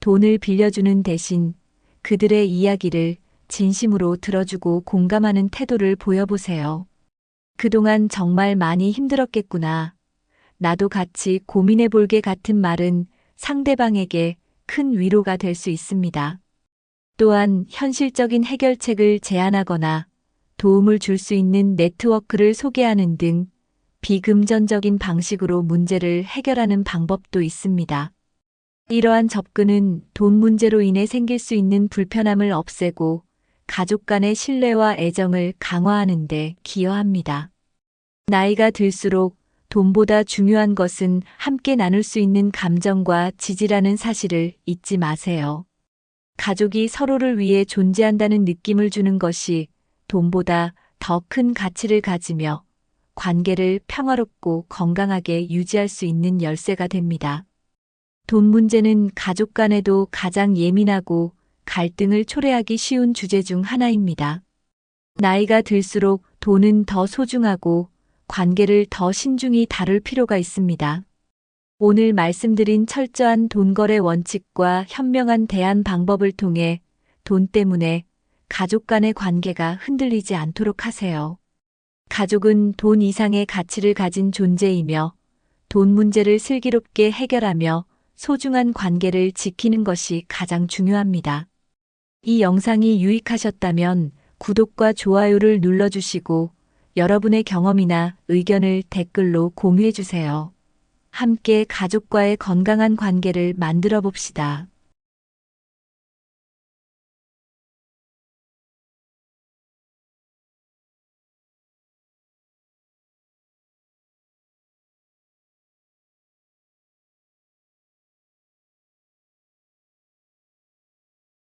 돈을 빌려주는 대신 그들의 이야기를 진심으로 들어주고 공감하는 태도를 보여보세요. 그동안 정말 많이 힘들었겠구나. 나도 같이 고민해볼게 같은 말은 상대방에게 큰 위로가 될 수 있습니다. 또한 현실적인 해결책을 제안하거나 도움을 줄 수 있는 네트워크를 소개하는 등 비금전적인 방식으로 문제를 해결하는 방법도 있습니다. 이러한 접근은 돈 문제로 인해 생길 수 있는 불편함을 없애고 가족 간의 신뢰와 애정을 강화하는 데 기여합니다. 나이가 들수록 돈보다 중요한 것은 함께 나눌 수 있는 감정과 지지라는 사실을 잊지 마세요. 가족이 서로를 위해 존재한다는 느낌을 주는 것이 돈보다 더 큰 가치를 가지며 관계를 평화롭고 건강하게 유지할 수 있는 열쇠가 됩니다. 돈 문제는 가족 간에도 가장 예민하고 갈등을 초래하기 쉬운 주제 중 하나입니다. 나이가 들수록 돈은 더 소중하고 관계를 더 신중히 다룰 필요가 있습니다. 오늘 말씀드린 철저한 돈거래 원칙과 현명한 대안 방법을 통해 돈 때문에 가족 간의 관계가 흔들리지 않도록 하세요. 가족은 돈 이상의 가치를 가진 존재이며 돈 문제를 슬기롭게 해결하며 소중한 관계를 지키는 것이 가장 중요합니다. 이 영상이 유익하셨다면 구독과 좋아요를 눌러주시고 여러분의 경험이나 의견을 댓글로 공유해 주세요. 함께 가족과의 건강한 관계를 만들어 봅시다.